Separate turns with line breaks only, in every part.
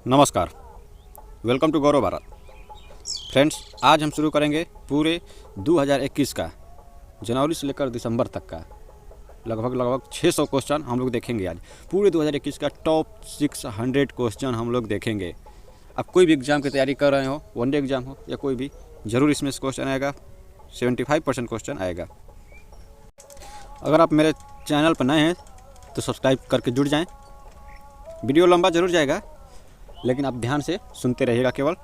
नमस्कार, welcome to Gaurav Bharat. Friends, आज हम शुरू करेंगे पूरे 2021 का जनवरी से लेकर दिसंबर तक का लगभग 600 क्वेश्चन हम लोग देखेंगे। आज पूरे 2021 का टॉप 600 क्वेश्चन हम लोग देखेंगे। अब कोई भी एग्ज़ाम की तैयारी कर रहे हो, वनडे एग्ज़ाम हो या कोई भी, ज़रूर इसमें क्वेश्चन आएगा। 75% क्वेश्चन आएगा। अगर आप मेरे चैनल पर नए हैं तो सब्सक्राइब करके जुड़ जाएं। वीडियो लंबा ज़रूर जाएगा, लेकिन आप ध्यान से सुनते रहिएगा। केवल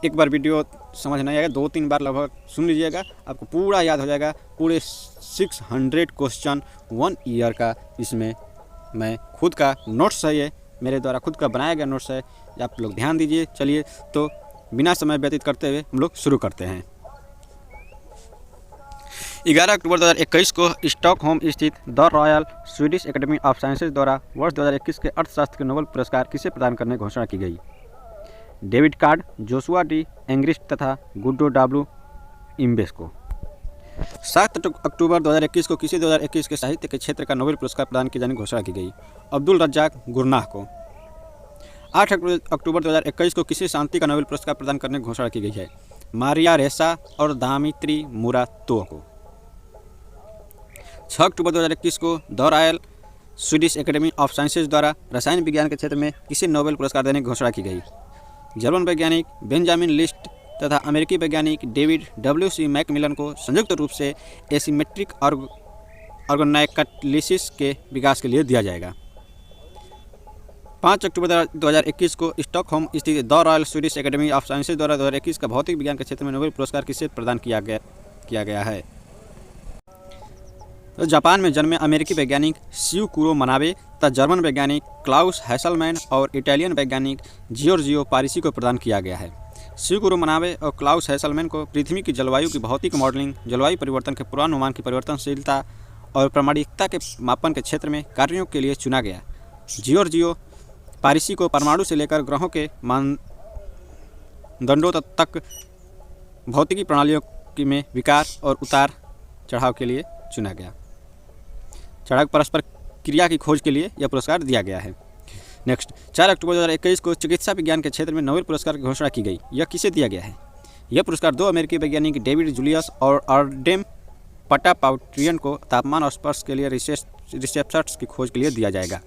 एक बार वीडियो समझ नहीं आएगा, 2-3 बार लगभग सुन लीजिएगा, आपको पूरा याद हो जाएगा। पूरे 600 क्वेश्चन 1 ईयर का इसमें मैं खुद का नोट्स है, ये मेरे द्वारा खुद का बनाया गया नोट्स है। आप लोग ध्यान दीजिए। चलिए तो बिना समय व्यतीत करते हुए हम लोग शुरू करते हैं। 11 अक्टूबर 2021 को स्टॉकहोम स्थित the royal Swedish academy of sciences द्वारा वर्ष 2021 के अर्थशास्त्र के नोबेल पुरस्कार किसे प्रदान करने की घोषणा की गई? David card, Joshua D Angrist तथा गुड्डो डब्ल्यू इम्बेस को। 7 अक्टूबर 2021 को किसी 2021 के साहित्य के क्षेत्र का नोबेल पुरस्कार प्रदान किए जाने की घोषणा की गई? अब्दुल रज्जाक गुरनाह को। 8 अक्टूबर 2021 को किसी शांति का नोबेल पुरस्कार प्रदान करने की घोषणा की गई है? मारिया रेसा और दामित्री मुरातो को। 6 अक्टूबर 2021 को the royal Swedish academy of sciences द्वारा रसायन विज्ञान के क्षेत्र में किसे नोबेल पुरस्कार देने की घोषणा की गई? जर्मन वैज्ञानिक बेंजामिन लिस्ट तथा अमेरिकी वैज्ञानिक डेविड डब्ल्यू.सी. मैकमिलन को संयुक्त रूप से एसिमेट्रिक ऑर्गेनाइकलिसिस के विकास के लिए दिया जाएगा। 5 अक्टूबर 2021 को स्टॉकहोम स्थित the royal Swedish academy of sciences द्वारा 2021 का भौतिक विज्ञान के क्षेत्र में नोबेल पुरस्कार किसे प्रदान किया गया है? तो जापान में जन्मे अमेरिकी वैज्ञानिक शिवकुरो मनाबे तथा जर्मन वैज्ञानिक क्लाउस हैसलमैन और इटालियन वैज्ञानिक जियोर्जियो पारिसी को प्रदान किया गया है। शिवकुरो मनाबे और क्लाउस हैसलमैन को पृथ्वी की जलवायु की भौतिक मॉडलिंग, जलवायु परिवर्तन के पूर्वानुमान की परिवर्तनशीलता और प्रामाणिकता के मापन के क्षेत्र में कार्यों के लिए चुना गया। जियोर्जियो पारिसी को परमाणु से लेकर ग्रहों के मानदंडों तक भौतिकी प्रणालियों में विकार और उतार चढ़ाव के लिए चुना गया। चढ़ाव परस्पर क्रिया की खोज के लिए यह पुरस्कार दिया गया है। नेक्स्ट, 4 अक्टूबर 2021 को चिकित्सा विज्ञान के क्षेत्र में नोबेल पुरस्कार की घोषणा की गई। यह किसे दिया गया है? यह पुरस्कार 2 अमेरिकी वैज्ञानिक डेविड जूलियस और अर्डेम पटापाउट्रियन को तापमान और स्पर्श के लिए रिसेप्टर्स की खोज के लिए दिया जाएगा।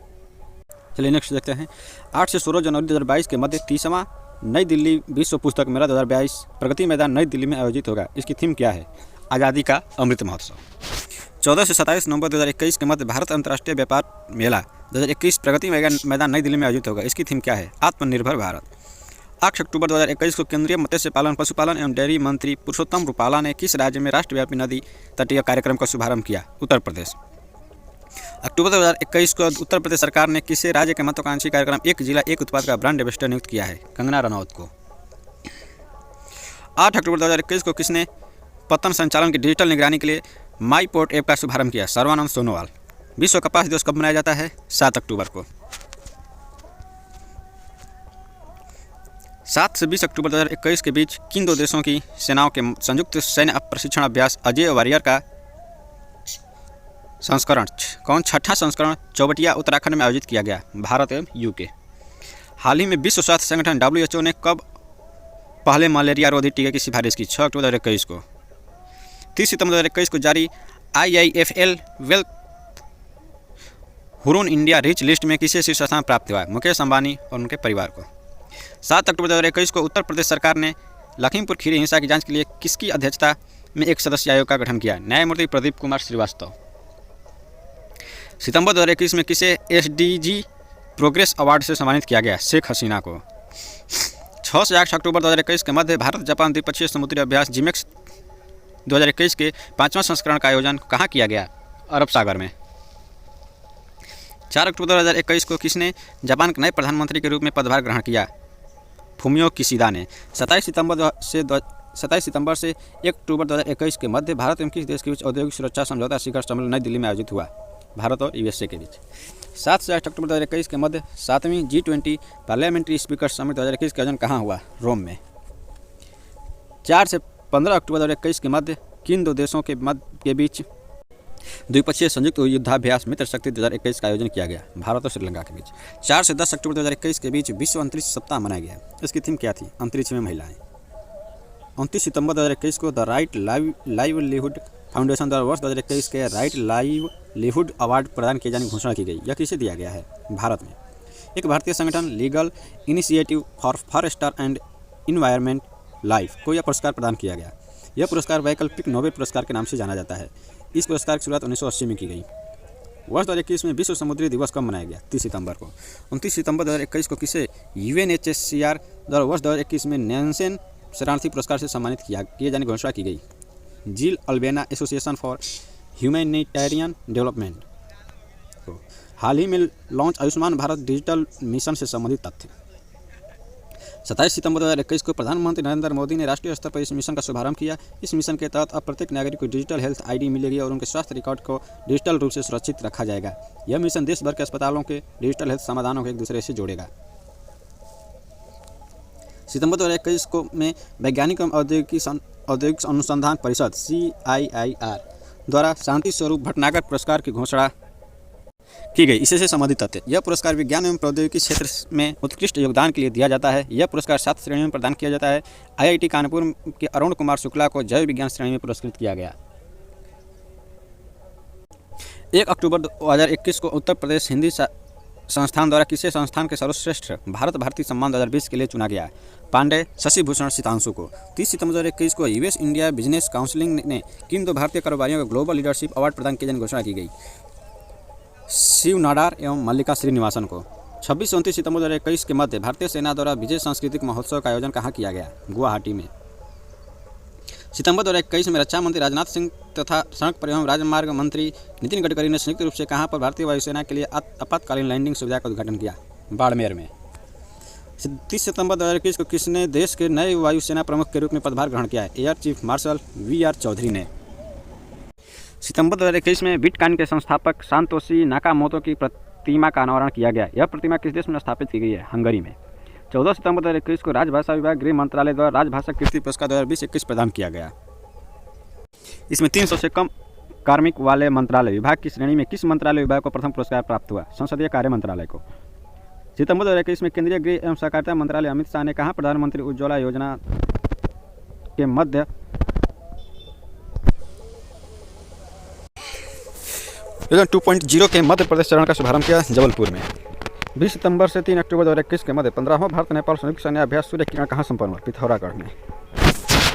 चलिए नेक्स्ट देखते हैं। 8 से 16 जनवरी 2022 के मध्य 30वां नई दिल्ली विश्व पुस्तक मेला 2022 प्रगति मैदान नई दिल्ली में आयोजित होगा। इसकी थीम क्या है? आज़ादी का अमृत महोत्सव। 14 से 27 नवंबर 2021 के मध्य भारत अंतर्राष्ट्रीय व्यापार मेला 2021 प्रगति मैदान नई दिल्ली में आयोजित होगा। इसकी थीम क्या है? आत्मनिर्भर भारत। 8 अक्टूबर 2021 को केंद्रीय मत्स्य पालन, पशुपालन एवं डेयरी मंत्री पुरुषोत्तम रूपाला ने किस राज्य में राष्ट्रव्यापी नदी तटीय कार्यक्रम का शुभारंभ किया? उत्तर प्रदेश। अक्टूबर 2021 को उत्तर प्रदेश सरकार ने किसी राज्य के महत्वाकांक्षी कार्यक्रम एक जिला एक उत्पाद का ब्रांड एम्बेसडर नियुक्त किया है? कंगना रनौत को। 8 अक्टूबर 2021 को किसने पतन संचालन की डिजिटल निगरानी के लिए माई पोर्ट ऐप का शुभारंभ किया? सर्वानंद सोनोवाल। विश्व कपास दिवस कब मनाया जाता है? 7 अक्टूबर को। 7 से 20 अक्टूबर 2021 के बीच किन 2 देशों की सेनाओं के संयुक्त सैन्य प्रशिक्षण अभ्यास अजय वॉरियर का संस्करण कौन 6ठा संस्करण चौबटिया उत्तराखंड में आयोजित किया गया? भारत एवं यूके। हाल ही में विश्व स्वास्थ्य संगठन WHO ने कब पहले मलेरिया रोधी टीके की सिफारिश की? 6 अक्टूबर 2021 को। 30 सितंबर 2021 को जारी IIFL wealth Hurun India rich list में किसे शीर्ष स्थान प्राप्त हुआ? मुकेश अंबानी और उनके परिवार को। 7 अक्टूबर 2021 को उत्तर प्रदेश सरकार ने लखीमपुर खीरी हिंसा की जांच के लिए किसकी अध्यक्षता में एक सदस्यीय आयोग का गठन किया? न्यायमूर्ति प्रदीप कुमार श्रीवास्तव। सितंबर 2021 में किसे SDG प्रोग्रेस अवार्ड से सम्मानित किया गया? शेख हसीना को। 6 से 8 अक्टूबर 2021 के मध्य भारत जापान द्विपक्षीय समुद्री अभ्यास जिमेक्स 2021 के 5वां संस्करण का आयोजन कहाँ किया गया? अरब सागर में। 4 अक्टूबर 2021 को किसने जापान के नए प्रधानमंत्री के रूप में पदभार ग्रहण किया? फुमियो किशिदा ने। 27 सितंबर से 1 अक्टूबर 2021 के मध्य भारत एवं किस देश के बीच औद्योगिक सुरक्षा समझौता शिखर सम्मेलन नई दिल्ली में आयोजित हुआ? भारत और USA के बीच। 7 से 8 अक्टूबर 2021 के मध्य 7वीं G20 पार्लियामेंट्री स्पीकर समिट 2021 का आयोजन कहाँ हुआ? रोम में। 4 से 15 अक्टूबर 2021 के मध्य किन 2 देशों के बीच द्विपक्षीय संयुक्त युद्धाभ्यास मित्र शक्ति 2021 का आयोजन किया गया भारत और श्रीलंका के बीच। 4 से 10 अक्टूबर 2021 के बीच विश्व अंतरिक्ष सप्ताह मनाया गया। इसकी थीम क्या थी? अंतरिक्ष में महिलाएं। 29 सितंबर 2021 को द राइट लाइवलीहुड फाउंडेशन द्वारा वर्ष 2021 के राइट लाइवलीहुड अवार्ड प्रदान किए जाने की घोषणा की गई। यह किसे दिया गया है? भारत में। एक भारतीय संगठन legal initiative for forester and environment life को यह पुरस्कार प्रदान किया गया। यह पुरस्कार वैकल्पिक नोबेल पुरस्कार के नाम से जाना जाता है। इस पुरस्कार की शुरुआत 1980 में की गई। वर्ष 2021 में विश्व समुद्री दिवस कब मनाया गया? 30 सितंबर को। 29 सितंबर 2021 को किसे UNHCR द्वारा वर्ष 2021 में नैन्सेन शरणार्थी पुरस्कार से सम्मानित किए जाने की घोषणा की गई? जिल अल्बेना एसोसिएशन फॉर ह्यूमैनिटेरियन डेवलपमेंट। हाल ही में launch Ayushman Bharat digital mission से संबंधित तथ्य। 27 सितंबर 2021 को प्रधानमंत्री नरेंद्र मोदी ने राष्ट्रीय स्तर पर इस मिशन का शुभारंभ किया। इस मिशन के तहत अब प्रत्येक नागरिक को डिजिटल हेल्थ ID मिलेगी और उनके स्वास्थ्य रिकॉर्ड को डिजिटल रूप से सुरक्षित रखा जाएगा। यह मिशन देश भर के अस्पतालों के डिजिटल हेल्थ समाधानों को एक दूसरे से जोड़ेगा। सितंबर 2021 को में वैज्ञानिक एवं औद्योगिक अनुसंधान परिषद CIIR द्वारा शांति स्वरूप भटनागर पुरस्कार की घोषणा की गई। इससे संबंधित तथ्य। यह पुरस्कार विज्ञान एवं प्रौद्योगिकी क्षेत्र में उत्कृष्ट योगदान के लिए दिया जाता है। यह पुरस्कार 7 श्रेणियों में प्रदान किया जाता है। IIT कानपुर के अरुण कुमार शुक्ला को जैव विज्ञान श्रेणी में पुरस्कृत किया गया। 1 अक्टूबर 2021 को उत्तर प्रदेश हिंदी संस्थान द्वारा किसी संस्थान के सर्वश्रेष्ठ भारत भारती सम्मान 2020 के लिए चुना गया? पांडे शशि भूषण सितांशु को। 30 सितंबर 2021 को US इंडिया बिजनेस काउंसिलिंग ने किन 2 भारतीय कारोबारियों को ग्लोबल लीडरशिप अवार्ड प्रदान किए जाने की घोषणा की गई? शिव नाडार एवं मल्लिका श्रीनिवासन को। 26 से 29 सितंबर 2021 के मध्य भारतीय सेना द्वारा विजय सांस्कृतिक महोत्सव का आयोजन कहाँ किया गया? गुवाहाटी में। सितंबर 2021 में रक्षा मंत्री राजनाथ सिंह तथा सड़क परिवहन राजमार्ग मंत्री नितिन गडकरी ने संयुक्त रूप से कहाँ पर भारतीय वायुसेना के लिए आपातकालीन लैंडिंग सुविधा का उद्घाटन किया? बाड़मेर में। 30 सितंबर 2021 को किसने देश के नए वायुसेना प्रमुख के रूप में पदभार ग्रहण किया है? Air chief marshal VR Chaudhari ने। सितंबर 2021 में बिटकॉइन के संस्थापक सांतोशी नाकामोतो की प्रतिमा का अनावरण किया गया। यह प्रतिमा किस देश में स्थापित की गई है? हंगरी में। 14 सितंबर 2021 को राजभाषा विभाग गृह मंत्रालय द्वारा राजभाषा कीर्ति पुरस्कार 2020-21 प्रदान किया गया। इसमें 300 से कम कार्मिक वाले मंत्रालय विभाग की श्रेणी में किस मंत्रालय विभाग को प्रथम पुरस्कार प्राप्त हुआ? संसदीय कार्य मंत्रालय को। सितंबर 2021 में केंद्रीय गृह एवं सहकारिता मंत्रालय अमित शाह ने कहा प्रधानमंत्री उज्ज्वला योजना के मध्य 2.0 के मध्य प्रदेश चरण का शुभारंभ किया? जबलपुर में। 20 सितंबर से 3 अक्टूबर 2021 के मध्य 15वां भारत नेपाल संयुक्त सैन्य अभ्यास सूर्य किरण कहाँ संपन्न हुआ? पिथौरागढ़ में।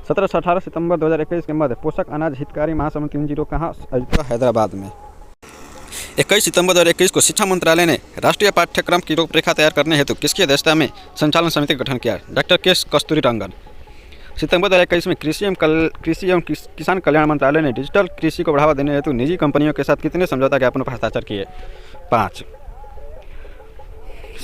17 से 18 सितंबर 2021 के मध्य पोषक अनाज हितकारी महासम्मेलन 30 कहाँ आयोजित हुआ? हैदराबाद में। 21 सितंबर 2021 को शिक्षा मंत्रालय ने राष्ट्रीय पाठ्यक्रम की रूपरेखा तैयार करने हेतु किसकी अध्यक्षता में संचालन समिति का गठन किया? डॉक्टर के कस्तूरीरंगन। सितंबर 2021 में कृषि एवं किसान कल्याण मंत्रालय ने डिजिटल कृषि को बढ़ावा देने हेतु निजी कंपनियों के साथ कितने समझौता ज्ञापनों पर हस्ताक्षर किए? 5।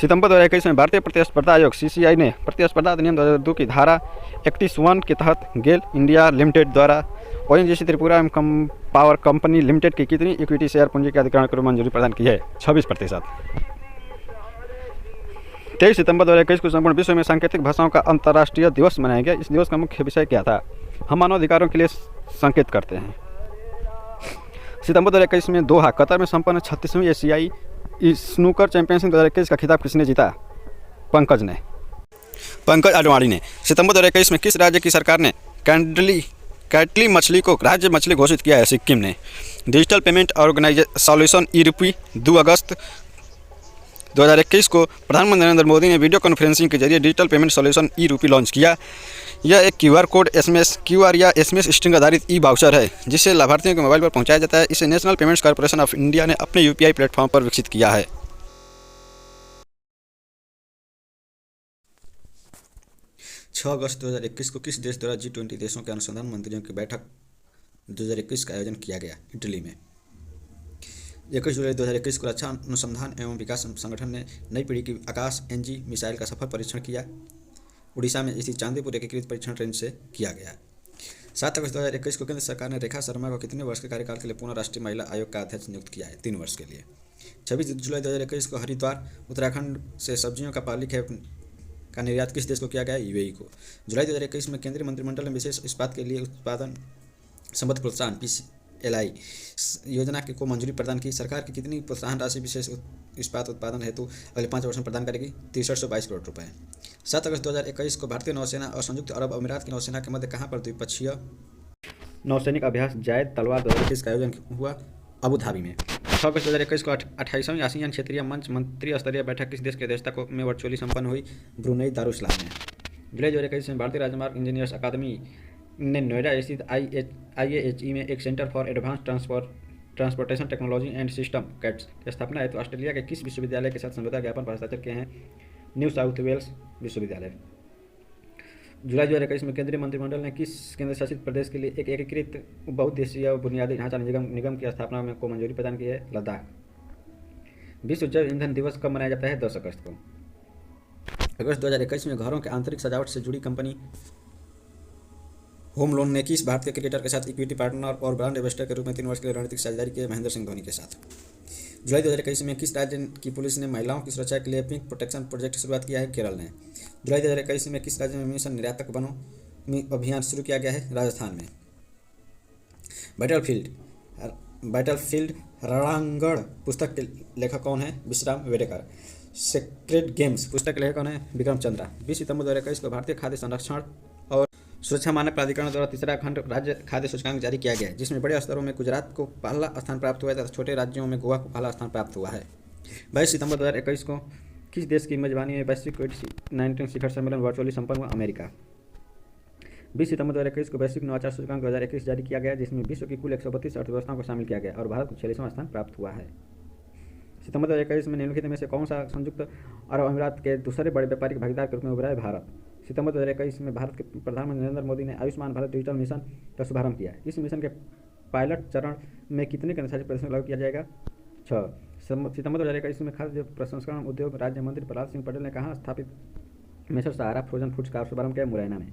सितंबर 2021 में भारतीय प्रतिस्पर्धा आयोग CCI ने प्रतिस्पर्धा अधिनियम 2002 की धारा 31 के तहत गेल इंडिया लिमिटेड द्वारा ONGC त्रिपुरा एवं पावर कंपनी लिमिटेड की कितनी इक्विटी शेयर पूंजी के अधिग्रहण को मंजूरी प्रदान की है? 26%। 23 सितंबर 2021 को संपूर्ण विश्व में सांकेतिक भाषाओं का अंतर्राष्ट्रीय दिवस मनाया गया। इस दिवस का मुख्य विषय क्या था? हम मानवाधिकारों के लिए संकेत करते हैं। सितंबर 2021 में दोहा कतर में संपन्न 36वीं एशियाई स्नूकर चैंपियनशिप 2021 का खिताब किसने जीता? पंकज अडवाणी ने। सितंबर 2021 में किस राज्य की सरकार ने कैटली मछली को राज्य मछली घोषित किया है? सिक्किम ने। डिजिटल पेमेंट सॉल्यूशन ERP 2 अगस्त 2021 को प्रधानमंत्री नरेंद्र मोदी ने वीडियो कॉन्फ्रेंसिंग के जरिए digital payment solution ERP launch किया। यह एक QR कोड QR या SMS स्ट्रिंग आधारित वाउचर है जिसे लाभार्थियों के मोबाइल पर पहुंचाया जाता है। इसे national payments corporation of India ने अपने UPI प्लेटफॉर्म पर विकसित किया है। 6 अगस्त 2021 को किस देश द्वारा G20 देशों के अनुसंधान मंत्रियों की बैठक 2021 का आयोजन किया गया? इटली में। 21 जुलाई 2021 को रक्षा अनुसंधान एवं विकास संगठन ने नई पीढ़ी की आकाश NG मिसाइल का सफल परीक्षण किया। उड़ीसा में स्थित चांदीपुर एकीकृत परीक्षण रेंज से किया गया। 7 अगस्त 2021 को केंद्र सरकार ने रेखा शर्मा को कितने वर्ष के कार्यकाल के लिए पुनः राष्ट्रीय महिला आयोग का अध्यक्ष नियुक्त किया है? 3 वर्ष के लिए। 26 जुलाई 2021 को हरिद्वार उत्तराखंड से सब्जियों का पाली खेप का निर्यात किस देश को किया गया? UAE को। जुलाई 2021 में केंद्रीय मंत्रिमंडल ने विशेष इस्पात के लिए उत्पादन संबंध प्रोत्साहन LI योजना को मंजूरी प्रदान की। सरकार की कितनी प्रोत्साहन राशि विशेष इस्पात उत्पादन हेतु अगले 5 वर्षों में प्रदान करेगी? 6322 करोड़ रुपए। 7 अगस्त 2021 को भारतीय नौसेना और संयुक्त अरब अमीरात की नौसेना के मध्य कहाँ पर द्विपक्षीय नौसैनिक अभ्यास जायद तलवार 2021 का आयोजन हुआ? अबू धाबी में। 6 अगस्त 2021 को 28वीं आसियान क्षेत्रीय मंच मंत्री स्तरीय बैठक किस देश की अध्यक्षता में वर्चुअली संपन्न हुई? ब्रुनेई दारुसलाम में। जुलाई 2021 में भारतीय राजमार्ग इंजीनियर्स अकादमी ने नोएडा स्थित IAHE में एक centre for advance transportation technology and system cats की स्थापना हेतु ऑस्ट्रेलिया के किस विश्वविद्यालय के साथ समझौता ज्ञापन पर हस्ताक्षर किए हैं? न्यू साउथ वेल्स विश्वविद्यालय। जुलाई 2021 में केंद्रीय मंत्रिमंडल ने किस केंद्र शासित प्रदेश के लिए एक एकीकृत बहुउद्देशीय बुनियादी ढांचा निगम की स्थापना को मंजूरी प्रदान की है? लद्दाख। विश्व जैव ईंधन दिवस कब मनाया जाता है? 10 अगस्त को। अगस्त 2021 में घरों के आंतरिक सजावट से जुड़ी कंपनी होम लोन ने किस भारतीय क्रिकेटर के साथ इक्विटी पार्टनर और ब्रांड एम्बेसडर के रूप में 3 वर्ष के लिए रणनीतिक साझेदारी की? महेंद्र सिंह धोनी के साथ। जुलाई 2021 में किस राज्य की पुलिस ने महिलाओं की सुरक्षा के लिए पिंक प्रोटेक्शन प्रोजेक्ट की शुरुआत किया है? केरल ने। जुलाई 2021 में किस राज्य में मिशन निर्यातक बनो अभियान शुरू किया गया है? राजस्थान में। बैटलफील्ड रणांगण पुस्तक के लेखक कौन है? विश्राम वेडेकर। सेक्रेड गेम्स पुस्तक के लेखक कौन है? विक्रम चंद्रा। 20 सितंबर 2021 को भारतीय खाद्य संरक्षण और सुरक्षा मानक प्राधिकरण द्वारा तीसरा खंड राज्य खाद्य सूचकांक जारी किया गया है, जिसमें बड़े स्तरों में गुजरात को पहला स्थान प्राप्त हुआ है तथा छोटे राज्यों में गोवा को पहला स्थान प्राप्त हुआ है। 22 सितंबर 2021 को किस देश की मेजबानी में वैश्विक कोविड-19 शिखर सम्मेलन वर्चुअली संपन्न हुआ? अमेरिका। 20 सितंबर 2021 को वैश्विक नवाचार सूचकांक 2021 जारी किया गया, जिसमें विश्व की कुल 132 अर्थव्यवस्थाओं को शामिल किया गया और भारत को 46वां स्थान प्राप्त हुआ है। सितंबर 2021 में निम्नलिखित में से कौन सा संयुक्त अरब अमीरात के दूसरे बड़े व्यापारिक भागीदार के रूप में उभरा है? भारत। सितंबर 2021 में भारत के प्रधानमंत्री नरेंद्र मोदी ने आयुष्मान भारत डिजिटल मिशन का शुभारंभ किया। इस मिशन के पायलट चरण में कितने कर्मचारी प्रदर्शन लागू किया जाएगा? 6। सितंबर 2021 में खाद्य प्रसंस्करण उद्योग राज्य मंत्री प्रहलाद सिंह पटेल ने कहाँ स्थापित मेसर सहारा फ्रोजन फूड्स का शुभारंभ किया? मुरैना में।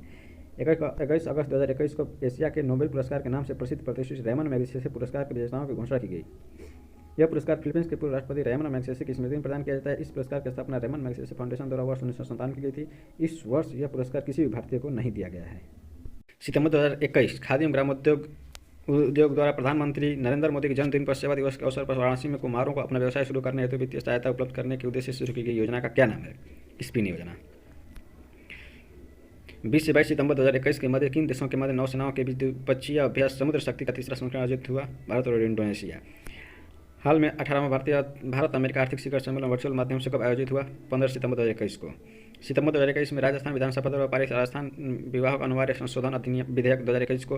21 अगस्त 2021 को एशिया के नोबेल पुरस्कार के नाम से प्रसिद्ध प्रतिष्ठित रेमन मैग्सेसे पुरस्कार के विजेताओं की घोषणा की गई। यह पुरस्कार फिलीपींस के पूर्व राष्ट्रपति रेमन मैग्सेसे की स्मृति में प्रदान किया जाता है। इस पुरस्कार की स्थापना रेमन मैग्सेसे फाउंडेशन द्वारा वर्ष 1957 की गई थी। इस वर्ष यह पुरस्कार किसी भी भारतीय को नहीं दिया गया है। सितंबर 2021 खाद्य एवं ग्रामोद्योग द्वारा प्रधानमंत्री नरेंद्र मोदी के जन्मदिन पर सेवा दिवस के अवसर पर वाराणसी में कुम्हारों को अपना व्यवसाय शुरू करने हेतु वित्तीय सहायता उपलब्ध करने के उद्देश्य से शुरू की गई योजना का क्या नाम है? स्पिन योजना। 20 से 22 सितंबर 2021 के मध्य किन देशों के मध्य नौसेनाओं के बीच द्विपक्षीय अभ्यास समुद्र शक्ति का तीसरा संस्करण आयोजित हुआ? भारत और इंडोनेशिया। हाल में 18वां भारत अमेरिका आर्थिक शिखर सम्मेलन वर्चुअल माध्यम से कब आयोजित हुआ? 15 सितंबर 2021 को। सितंबर 2021 में राजस्थान विधानसभा द्वारा पारित राजस्थान विवाह अनिवार्य संशोधन अधिनियम विधेयक 2021 को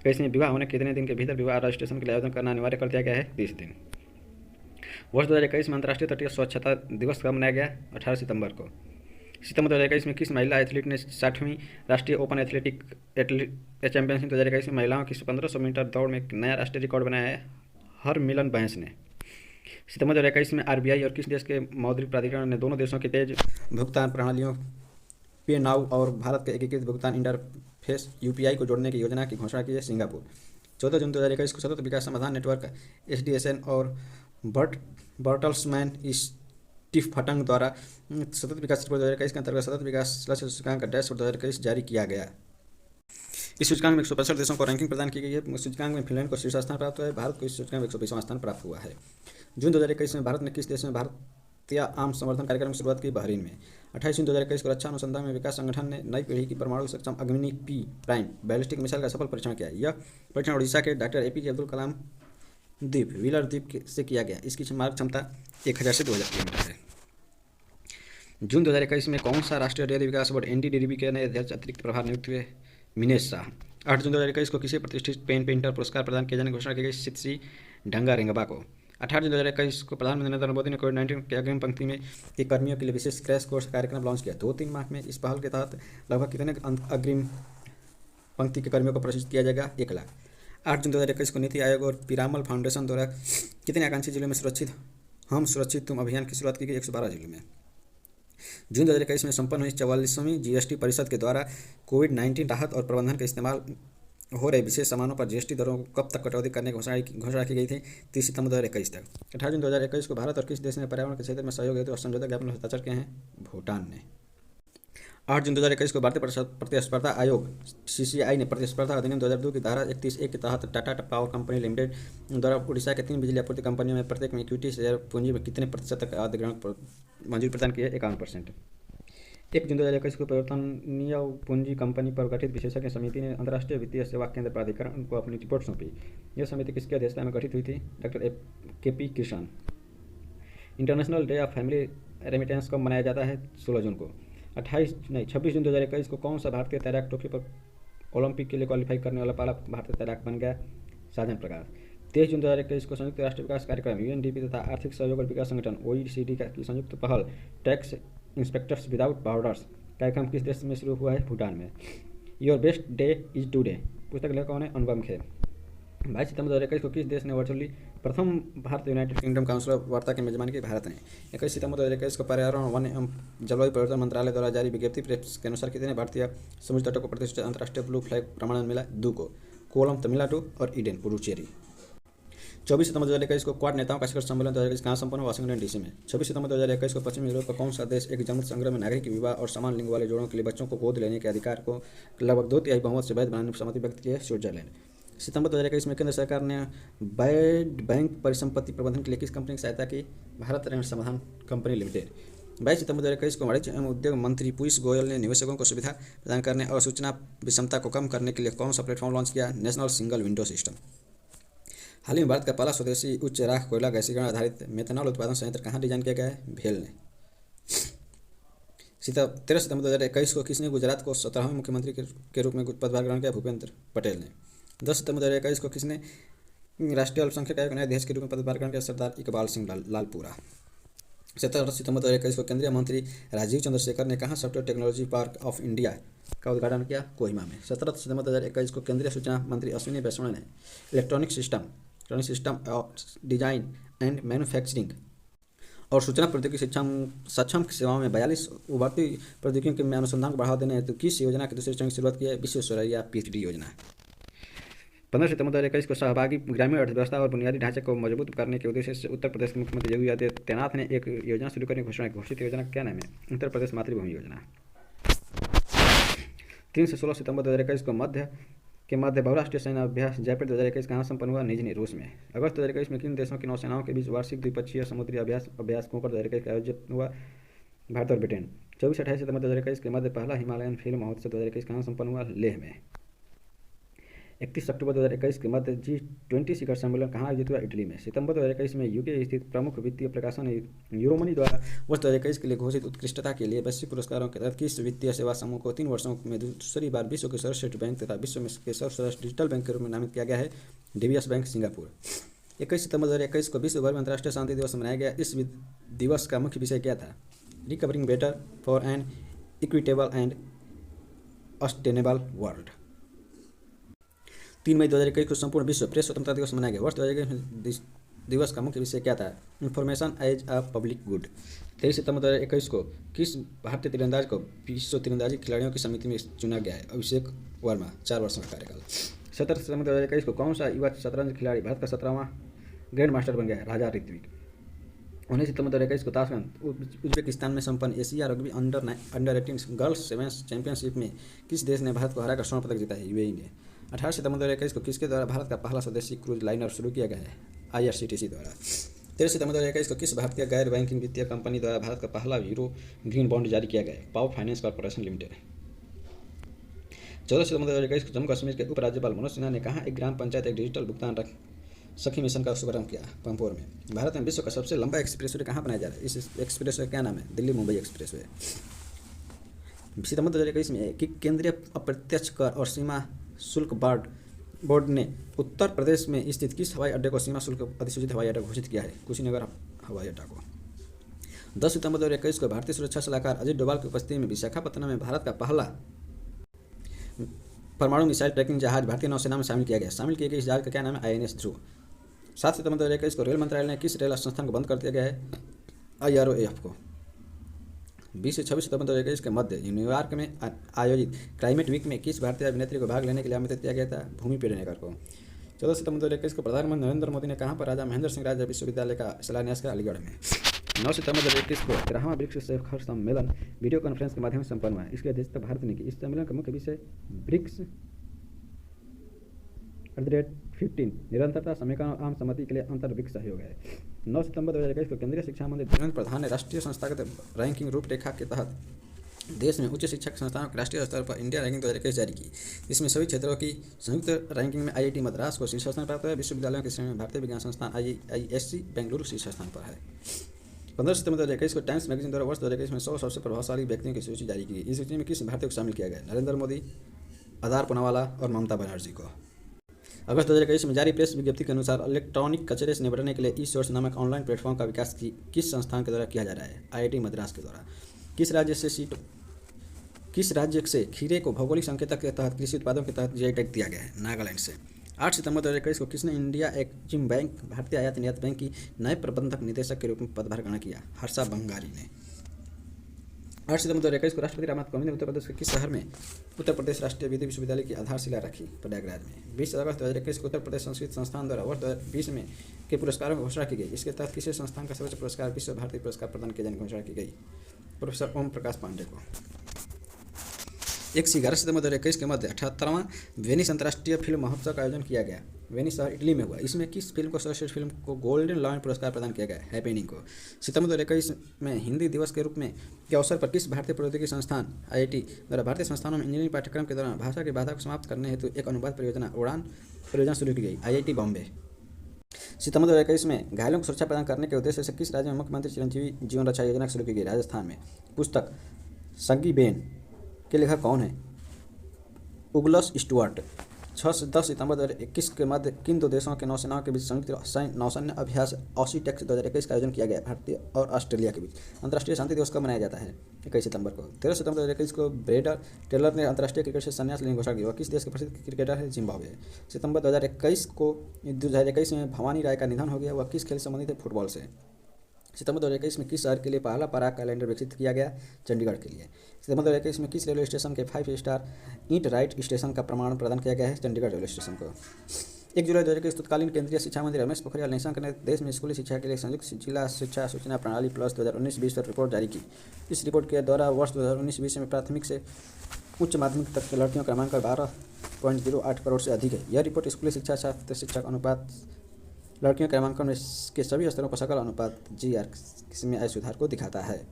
में विवाह होने के कितने दिन के भीतर विवाह रजिस्ट्रेशन के लिए आवेदन करना अनिवार्य कर दिया गया है? 30 दिन। वर्ष 2021 में अंतर्राष्ट्रीय तटीय स्वच्छता दिवस कब मनाया गया? 18 सितंबर को। सितंबर 2021 में किस महिला एथलीट ने 60वीं राष्ट्रीय ओपन एथलेटिक चैंपियनशिप 2021 में महिलाओं की 1500 मीटर दौड़ में एक नया राष्ट्रीय रिकॉर्ड बनाया है? हरमिलन बैंस ने। सितंबर 2021 में RBI और किस देश के मौद्रिक प्राधिकरण ने दोनों देशों की तेज भुगतान प्रणालियों पे नाउ और भारत के एकीकृत भुगतान इंटरफेस UPI को जोड़ने की योजना की घोषणा की है? सिंगापुर। 14 जून 2021 को सतत विकास समाधान नेटवर्क SDSN और बर्टल्समैन स्टीफटन द्वारा सतत विकास रिपोर्ट 2021 के अंतर्गत सतत विकास लक्ष्य सूचकांक डैशबोर्ड 2021 जारी किया गया। इस सूचकांक में 165 देशों को रैंकिंग प्रदान की गई है। सूचकांक में फिनलैंड को शीर्ष स्थान प्राप्त हुआ है। भारत को इस सूचकांक में 120वां स्थान प्राप्त हुआ है। जून 2021 में भारत ने किस देश में भारतीय आम संवर्धन कार्यक्रम की शुरुआत की? बहरीन में। 28 जून 2021 को रक्षा अनुसंधान में विकास संगठन ने नई पीढ़ी की परमाणु सक्षम अग्नि P' बैलिस्टिक मिसाइल का सफल परीक्षण किया। यह परीक्षण उड़ीसा के डॉक्टर APJ अब्दुल कलाम द्वीप व्हीलर द्वीप से किया गया। इसकी मार्ग क्षमता 1000 से 2000 किलोमीटर है। जून 2021 में कौन सा राष्ट्रीय डेयरी विकास बोर्ड NDDB के नए अध्यक्ष अतिरिक्त प्रभार नियुक्त हुए? मिनेश शाह। 8 जून 2021 को किसी प्रतिष्ठित पेन पेंटर पुरस्कार प्रदान किए जाने की घोषणा की गई? सितसी ढंगा रेंगबा को। 18 जून 2021 को प्रधानमंत्री नरेंद्र मोदी ने कोविड-19 के अग्रिम पंक्ति में के कर्मियों के लिए विशेष क्रैश कोर्स कार्यक्रम लॉन्च किया। 2-3 माह में इस पहल के तहत लगभग कितने अग्रिम पंक्ति के कर्मियों को प्रशिक्षित किया जाएगा? 1 लाख। 8 जून 2021 को नीति आयोग और पीरामल फाउंडेशन द्वारा कितने आकांक्षी जिलों में सुरक्षित तुम अभियान की शुरुआत की गई? 112 जिलों में। जून 2021 में संपन्न हुई 44वीं GST परिषद के द्वारा कोविड-19 राहत और प्रबंधन के इस्तेमाल हो रहे विशेष सामानों पर GST दरों को कब तक कटौती करने की घोषणा की गई थी? 30 सितंबर 2021 तक। 18 जून 2021 को भारत और किस देश ने पर्यावरण के क्षेत्र में सहयोग हेतु समझौता ज्ञापन हस्ताक्षर किए हैं? भूटान ने। 8 जून 2021 को भारतीय प्रतिस्पर्धा आयोग CCI ने प्रतिस्पर्धा अधिनियम 2002 की धारा 31(1) के तहत टाटा पावर कंपनी लिमिटेड द्वारा उड़ीसा के 3 बिजली आपूर्ति कंपनियों में प्रत्येक में इक्विटी शेयर पूंजी में कितने प्रतिशत तक अधिग्रहण मंजूरी प्रदान की है? 51%। 1 जून 2021 को परिवर्तनीय पूंजी कंपनी पर गठित विशेषज्ञ समिति ने अंतर्राष्ट्रीय वित्तीय सेवा केंद्र प्राधिकरण को अपनी रिपोर्ट सौंपी। यह समिति किसकी अध्यक्षता में गठित हुई थी? Doctor KP Krishnan. International day of family remittance कब मनाया जाता है? 16 जून को। 26 जून 2021 को कौन सा भारतीय तैराक टोक्यो पर ओलंपिक के लिए क्वालिफाई करने वाला पहला भारतीय तैराक बन गया? साजन प्रकाश। 23 जून 2021 को संयुक्त राष्ट्र विकास कार्यक्रम UNDP तथा आर्थिक सहयोग और विकास संगठन OECD की संयुक्त पहल टैक्स इंस्पेक्टर्स विदाउट बॉर्डर्स कार्यक्रम किस देश में शुरू हुआ है? भूटान में। Your best day is today पुस्तक लेखक कौन है? अनुपम खेर। 22 सितंबर 2021 को किस देश ने वर्चुअली प्रथम भारत यूनाइटेड किंगडम काउंसिल वार्ता की मेजबानी की? भारत ने। 21 सितंबर 2021 को पर्यावरण वन एवं जलवायु परिवर्तन मंत्रालय द्वारा जारी विज्ञप्ति प्रेस के अनुसार कितने भारतीय समुद्र तटों को प्रतिष्ठित अंतर्राष्ट्रीय ब्लू फ्लैग प्रमाणन मिला? 2 को। कोलम तमिलनाडु और ईडन पुडुचेरी। 24 सितंबर 2021 को क्वाड नेताओं का शिखर सम्मेलन 2021 कहाँ संपन्न हुआ? वाशिंगटन DC में। 26 सितंबर 2021 को पश्चिमी यूरोप का कौन सा देश एक जनमत संग्रह में नागरिक विवाह और समान लिंग वाले जोड़ों के लिए बच्चों को गोद लेने के अधिकार को लगभग 2/3 बहुमत से वैध बनाने में सहमति व्यक्त की है? स्विट्जरलैंड। सितंबर 2021 में केंद्र सरकार ने बैड बैंक परिसंपत्ति प्रबंधन के लिए किस कंपनी की सहायता की? भारत ऋण समाधान कंपनी लिमिटेड। 22 सितंबर 2021 को वाणिज्य एवं उद्योग मंत्री पीयूष गोयल ने निवेशकों को सुविधा प्रदान करने और सूचना विषमता को कम करने के लिए कौन सा प्लेटफॉर्म लॉन्च किया? National single window system. हाल ही में भारत का पहला स्वदेशी उच्च राख कोयला गैसीकरण आधारित मेथनॉल उत्पादन संयंत्र कहाँ डिजाइन किया गया है? भेल ने। 13 सितंबर 2021 को किसने गुजरात को 17वें मुख्यमंत्री के रूप में पदभार ग्रहण किया? भूपेंद्र पटेल ने। 10 सितंबर 2021 को किसने राष्ट्रीय अल्पसंख्यक आयोग नए अध्यक्ष के रूप में पदभार ग्रहण किया? सरदार इकबाल सिंह लालपुरा। 17 सितंबर 2021 को केंद्रीय मंत्री राजीव चंद्रशेखर ने कहाँ software technology park of India का उद्घाटन किया? कोहिमा में। 17 सितंबर 2021 को केंद्रीय सूचना मंत्री अश्विनी वैष्णव ने electronic system design and manufacturing और सूचना प्रौद्योगिकी सक्षम सेवाओं में 42 उभरती प्रौद्योगिकियों के अनुसंधान को बढ़ावा देने हेतु किस योजना के दूसरे चरण की शुरुआत की है? विश्वेश्वरैया PhD योजना। 15 सितंबर 2021 को सहभागी ग्रामीण अर्थव्यवस्था और बुनियादी ढांचे को मजबूत करने के उद्देश्य से उत्तर प्रदेश के मुख्यमंत्री योगी आदित्यनाथ ने एक योजना शुरू करने की घोषणा की। घोषित योजना का क्या नाम है? उत्तर प्रदेश मातृभूमि योजना। 3 से 16 सितंबर 2021 को मध्य बहुराष्ट्रीय सैन्य अभ्यास जयपुर 2021 कहाँ संपन्न हुआ? निजनी, रूस में। अगस्त 2021 में किन देशों की नौसेनाओं के बीच वार्षिक द्विपक्षीय समुद्री अभ्यास कुंवर 2021 का आयोजित हुआ? भारत और ब्रिटेन। 24-28 सितंबर 2021 के मध्य पहला हिमालयन फिल्म महोत्सव 2021 कहाँ संपन्न हुआ? लेह में। 31 अक्टूबर 2021 के मध्य G20 शिखर सम्मेलन कहाँ आयोजित हुआ? इटली में। सितंबर 2021 में UK स्थित प्रमुख वित्तीय प्रकाशन यूरोमनी द्वारा वर्ष 2021 के लिए घोषित उत्कृष्टता के लिए वैश्विक पुरस्कारों के तहत किस वित्तीय सेवा समूह को 3 वर्षों में दूसरी बार विश्व के सर्वश्रेष्ठ बैंक तथा विश्व में के सर्वश्रेष्ठ डिजिटल बैंक के रूप में नामित किया गया है? DBS bank, Singapore. 21 सितंबर 2021 को विश्व भर में अंतर्राष्ट्रीय शांति दिवस मनाया गया। इस दिवस का मुख्य विषय क्या था? Recovering better for an equitable and sustainable world. 3 मई 2021 को संपूर्ण विश्व प्रेस स्वतंत्रता दिवस मनाया गया। वर्ष 2021 दिवस का मुख्य विषय क्या था? Information as a public good. 23 सितंबर 2021 को किस भारतीय तीरंदाज को विश्व तीरंदाजी खिलाड़ियों की समिति में चुना गया है? अभिषेक वर्मा, 4 वर्षों का कार्यकाल। 17 सितंबर 2021 को कौन सा युवा शतरंज खिलाड़ी भारत का 17वां ग्रैंड मास्टर बन गया है? राजा ऋत्विक। 19 सितंबर 2021 को ताशकंद उज्बेकिस्तान में संपन्न Asia rugby under 18 girls sevens championship में किस देश ने भारत को हराकर स्वर्ण पदक जीता है? UAE ने। 18 सितंबर 2021 को किसके द्वारा भारत का पहला स्वदेशी क्रूज लाइनर शुरू किया गया है? IRCTC द्वारा। 13 सितंबर 2021 को किस भारतीय गैर बैंकिंग वित्तीय कंपनी द्वारा भारत का पहला यूरो ग्रीन बॉन्ड जारी किया गया है? Power finance corporation limited. 14 सितंबर 2021 को जम्मू कश्मीर के उपराज्यपाल मनोज सिन्हा ने कहा एक ग्राम पंचायत एक डिजिटल भुगतान सखी मिशन का शुभारंभ किया? पंपोर में। भारत में विश्व का सबसे लंबा एक्सप्रेसवे कहाँ बनाया जा रहा है? इस एक्सप्रेसवे का क्या नाम है? दिल्ली मुंबई एक्सप्रेसवे। सितंबर 2021 में कि केंद्रीय अप्रत्यक्ष कर और सीमा शुल्क बोर्ड ने उत्तर प्रदेश में स्थित किस हवाई अड्डे को सीमा शुल्क अधिसूचित हवाई अड्डा घोषित किया है? कुशीनगर हवाई अड्डा को। 10 सितंबर 2021 को भारतीय सुरक्षा सलाहकार अजित डोभाल की उपस्थिति में विशाखापत्तनम में भारत का पहला परमाणु मिसाइल ट्रैकिंग जहाज भारतीय नौसेना में शामिल किया गया। शामिल किए गए इस जहाज का क्या नाम है? INS ध्रुव। 7 सितंबर 2021 को रेल मंत्रालय ने किस रेल संस्थान को बंद कर दिया गया है? IROAF को। 20 से 26 सितंबर 2021 के मध्य न्यूयॉर्क में आयोजित क्लाइमेट वीक में किस भारतीय अभिनेत्री को भाग लेने के लिए आमंत्रित किया गया था? भूमि पेडनेकर को। 14 सितंबर 2021 को प्रधानमंत्री नरेंद्र मोदी ने कहाँ पर राजा महेंद्र सिंह राजा विश्वविद्यालय का शिलान्यास किया? अलीगढ़ में। 9 सितंबर 2021 को 13वां ब्रिक्स शिखर सम्मेलन वीडियो कॉन्फ्रेंस के माध्यम से संपन्न हुआ। इसकी अध्यक्षता भारत ने की। इस सम्मेलन का मुख्य विषय ब्रिक्स @15 निरंतरता, समेकन और आम सहमति के लिए अंतर्ब्रिक्स सहयोग है। 9 सितंबर 2021 को केंद्रीय शिक्षा मंत्री धर्मेंद्र प्रधान ने राष्ट्रीय संस्थागत रैंकिंग रूपरेखा के तहत देश में उच्च शिक्षा संस्थानों के राष्ट्रीय स्तर पर इंडिया रैंकिंग 2021 जारी की। इसमें सभी क्षेत्रों की संयुक्त रैंकिंग में IIT मद्रास को शीर्ष स्थान प्राप्त है। विश्वविद्यालयों की श्रेणी में भारतीय विज्ञान संस्थान IISc बेंगलुरु शीर्ष स्थान पर है। 15 सितंबर 2021 को टाइम्स मैगजीन द्वारा वर्ष 2021 में 100 सबसे प्रभावशाली व्यक्तियों की सूची जारी की गई। इस सूची में किस भारतीय को शामिल किया गया? नरेंद्र मोदी, आधार पूनावाला और ममता बनर्जी को। अगस्त 2021 में जारी प्रेस विज्ञप्ति के अनुसार इलेक्ट्रॉनिक कचरे से निपटने के लिए ई-सोर्स नामक ऑनलाइन प्लेटफॉर्म का विकास किस संस्थान के द्वारा किया जा रहा है? IIT मद्रास के द्वारा। किस राज्य से खीरे को भौगोलिक संकेतक के तहत कृषि उत्पादों के तहत GI टैग दिया गया है? नागालैंड से। 8 सितंबर 2021 को किसने इंडिया एक्जिम बैंक भारतीय आयात निर्यात बैंक की नए प्रबंधक निदेशक के रूप में पदभार ग्रहण किया? हर्षा बंगारी ने। 8 सितंबर 2021 को राष्ट्रपति रामनाथ कोविंद ने उत्तर प्रदेश के किस शहर में उत्तर प्रदेश राष्ट्रीय विधि विश्वविद्यालय की आधारशिला रखी? प्रयागराज में। 20 अगस्त 2021 को उत्तर प्रदेश संस्कृत संस्थान द्वारा वर्ष 2020 में के पुरस्कारों की घोषणा की गई। इसके तहत किसी संस्थान का सर्वोच्च पुरस्कार विश्व भारती पुरस्कार प्रदान किए जाने की घोषणा की गई? प्रोफेसर ओम प्रकाश पांडे को। 11 सितंबर 2021 के मध्य 78वां वेनिस अंतर्राष्ट्रीय फिल्म महोत्सव का आयोजन किया गया। वेनिस शहर इटली में हुआ। इसमें किस फिल्म को सर्वश्रेष्ठ फिल्म को गोल्डन लायन पुरस्कार प्रदान किया गया? हैपेनिंग को। सितंबर 2021 में हिंदी दिवस के रूप में के अवसर पर किस भारतीय प्रौद्योगिकी संस्थान IIT द्वारा भारतीय संस्थानों में इंजीनियरिंग पाठ्यक्रम के दौरान भाषा की बाधा को समाप्त करने हेतु एक अनुवाद परियोजना उड़ान परियोजना शुरू की गई? IIT बॉम्बे। सितंबर 2021 में घायलों को सुरक्षा प्रदान करने के उद्देश्य से किस राज्य में मुख्यमंत्री चिरंजीवी जीवन रक्षा योजना शुरू की गई? राजस्थान में। पुस्तक सग्गी बेन के लेखक कौन है? उगलस स्टुअर्ट। 6 से 10 सितंबर 2021 के मध्य किन दो देशों के नौसेनाओं के बीच संयुक्त नौसैन्य अभ्यास ऑसीटेक्स 2021 का आयोजन किया गया? भारतीय और ऑस्ट्रेलिया के बीच। अंतर्राष्ट्रीय शांति दिवस कब मनाया जाता है? 21 सितंबर को। 13 सितंबर 2021 को ब्रेडर टेलर ने अंतर्राष्ट्रीय क्रिकेट से संन्यास लेने की घोषणा की। वह किस देश के प्रसिद्ध क्रिकेटर है? जिम्बाब्वे। सितंबर 2021 में भवानी राय का निधन हो गया। वह किस खेल से संबंधित है? फुटबॉल से। सितंबर 2021 में किस शहर के लिए पहला पराग कैलेंडर विकसित किया गया? चंडीगढ़ के लिए। सितंबर 2021 में किस रेलवे स्टेशन के 5 स्टार ईट राइट स्टेशन का प्रमाण प्रदान किया गया है? चंडीगढ़ रेलवे स्टेशन को। 1 जुलाई 2021 तत्कालीन केंद्रीय शिक्षा मंत्री रमेश पोखरियाल निशंक ने देश में स्कूली शिक्षा के लिए संयुक्त जिला शिक्षा सूचना प्रणाली प्लस 2019-20 पर रिपोर्ट जारी की। इस रिपोर्ट के द्वारा वर्ष 2019-20 में प्राथमिक से उच्च माध्यमिक तक के लड़कियों का क्रमांकन 12.08 करोड़ से अधिक है। यह रिपोर्ट स्कूली शिक्षा छात्र शिक्षक अनुपात लड़कियों के क्रमांकन के सभी स्तरों पर सकल अनुपात GR में आए सुधार को दिखाता है।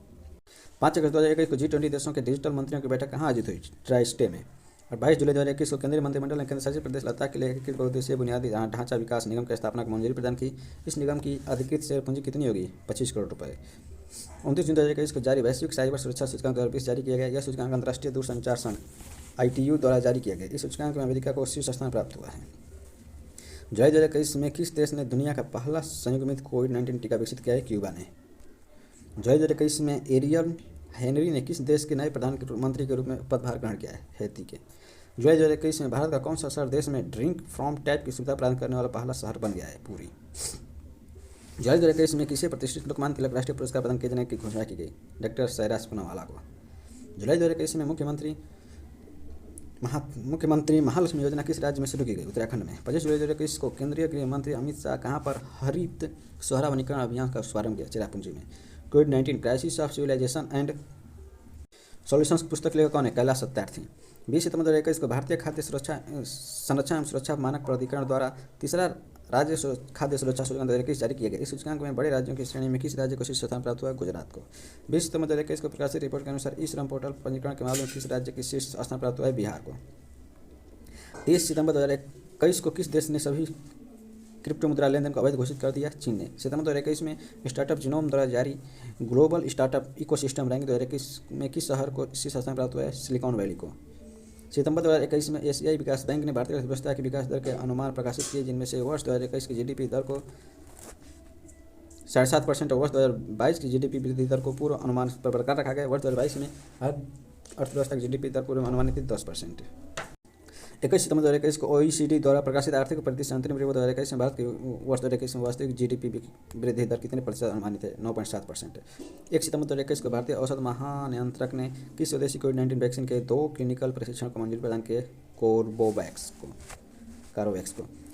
5 अगस्त 2021 को G20 देशों के डिजिटल मंत्रियों की बैठक कहाँ आयोजित हुई? ट्राइस्टे में। और 22 जुलाई 2021 को केंद्रीय मंत्रिमंडल ने केंद्र शासित प्रदेश लद्दाख के लिए एकीकृत बहुउद्देशीय बुनियादी ढांचा विकास निगम की स्थापना को मंजूरी प्रदान की। इस निगम की अधिकृत शेयर पूंजी कितनी होगी? 25 करोड़ रुपये। 29 जून 2021 को जारी वैश्विक साइबर सुरक्षा सूचकांक 2020 जारी किया गया। यह सूचकांक अंतर्राष्ट्रीय दूरसंचार संघ ITU द्वारा जारी किया गया। इस सूचकांक में अमेरिका को शीर्ष स्थान प्राप्त हुआ है। जुलाई 2021 में किस देश ने दुनिया का पहला संयुग्मित कोविड-19 टीका विकसित किया है? क्यूबा ने। जुलाई 2021 में एरियल हेनरी ने किस देश के नए प्रधानमंत्री के रूप में पदभार ग्रहण किया है? हैती के। जुलाई 2021 में भारत का कौन सा शहर देश में ड्रिंक फ्रॉम टैप की सुविधा प्रदान करने वाला पहला शहर बन गया है? पूरी। जुलाई 2021 में किसे प्रतिष्ठित लोकमान्य तिलक राष्ट्रीय पुरस्कार प्रदान किए जाने की घोषणा की गई? डॉक्टर सैराज पूनावाला को। जुलाई 2021 में मुख्यमंत्री महालक्ष्मी योजना किस राज्य में शुरू की गई? उत्तराखंड में। 25 जुलाई 2021 को केंद्रीय गृह मंत्री अमित शाह कहाँ पर हरित शहरा वनीकरण अभियान का शुभारंभ किया? चेरापूंजी में। कोविड-19 crisis of civilisation and solutions पुस्तक लेखक कौन है? कैलाश सत्यार्थी। 20 सितंबर 2021 को भारतीय खाद्य संरक्षण एवं सुरक्षा मानक प्राधिकरण द्वारा तीसरा राज्य खाद्य सुरक्षा सूचकांक 2021 जारी किया गया। इस सूचकांक में बड़े राज्यों की श्रेणी में किस राज्य को शीर्ष स्थान प्राप्त हुआ? गुजरात को। 20 सितंबर 2021 को प्रकाशित रिपोर्ट के अनुसार ई श्रम पोर्टल पंजीकरण के मामले में किस राज्य की शीर्ष स्थान प्राप्त हुआ है? बिहार को। 30 सितंबर 2021 को किस देश ने सभी क्रिप्टो मुद्रा लेनदेन को अवैध घोषित कर दिया? चीन ने। सितंबर 2021 में स्टार्टअप जिनोम द्वारा जारी ग्लोबल स्टार्टअप इकोसिस्टम रैंकिंग 2021 में किस शहर को शीर्ष स्थान प्राप्त हुआ है? सिलिकॉन वैली को। सितंबर 2021 में एशियाई विकास बैंक ने भारतीय अर्थव्यवस्था की विकास दर के अनुमान प्रकाशित किए, जिनमें से वर्ष 2021 की GDP दर को 7.5% और वर्ष 2022 की GDP वृद्धि दर को पूर्व अनुमान पर बरकरार रखा गया। वर्ष 2022 में अर्थव्यवस्था की GDP दर पूर्व अनुमानित 10%। 21 सितंबर 2021 को OECD द्वारा प्रकाशित आर्थिक परिदृश्य अंतरिम रिपोर्ट 2021 में भारत की वर्ष 2021 में वास्तविक GDP वृद्धि दर कितने प्रतिशत अनुमानित है? 9.7%। 1 सितंबर 2021 को भारतीय औषध महानियंत्रक ने किस स्वदेशी कोविड-19 वैक्सीन के 2 क्लिनिकल परीक्षण को मंजूरी प्रदान किए? कोरोवैक्स को।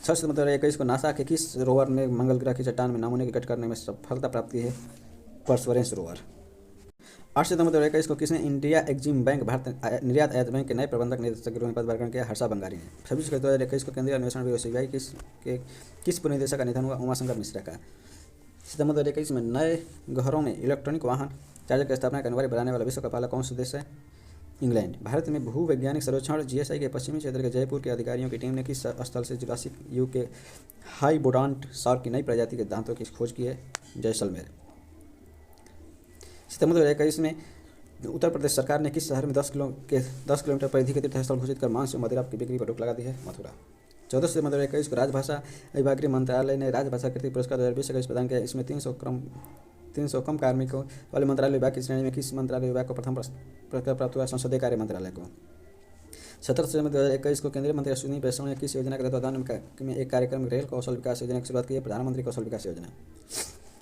6 सितंबर 2021 को नासा के किस रोवर ने मंगल ग्रह की चट्टान में नमूने इकट्ठा करने में सफलता प्राप्त की है? परसवरेंस रोवर। 8 सितंबर 2021 को किसने इंडिया एक्जिम बैंक भारत निर्यात आयात बैंक के नए प्रबंधक निदेशक के रूप में पदभार ग्रहण किया? हर्षा बंगारी ने। 26 फरवरी 2021 को केंद्रीय अन्वेषण ब्यूरो सीबीआई किस पूर्व निदेशक का निधन हुआ? उमाशंकर मिश्रा का। सितंबर 2021 में नए घरों में इलेक्ट्रॉनिक वाहन चार्जर की स्थापना का अनिवार्य बनाने वाला विश्व का पहला कौन सा देश है? इंग्लैंड। भारत में भूवैज्ञानिक सर्वेक्षण जीएसआई के पश्चिमी क्षेत्र के जयपुर के अधिकारियों की टीम ने किस स्थल से जुरासिक युग के हाइबोडॉन्ट शार्क की नई प्रजाति के दांतों की खोज की है? जैसलमेर। सितंबर 2021 में उत्तर प्रदेश सरकार ने किस शहर में 10 किलोमीटर परिधि के तीर्थस्थल घोषित कर मांस और मदिरा की बिक्री पर रोक लगा दी है? मथुरा। 14 सितंबर 2021 को राजभाषा विभाग गृह मंत्रालय ने राजभाषा कृति पुरस्कार 2020 का प्रदान किया। इसमें 300 कम कार्मिकों वाले मंत्रालय विभाग की श्रेणी में किस मंत्रालय विभाग को प्रथम पुरस्कार प्राप्त हुआ? संसदीय कार्य मंत्रालय को। 17 सितंबर 2021 को केंद्रीय मंत्री अश्विनी वैष्णव ने किस योजना के तत्वावधान में एक कार्यक्रम रेल कौशल विकास योजना की शुरुआत की है? प्रधानमंत्री कौशल विकास योजना।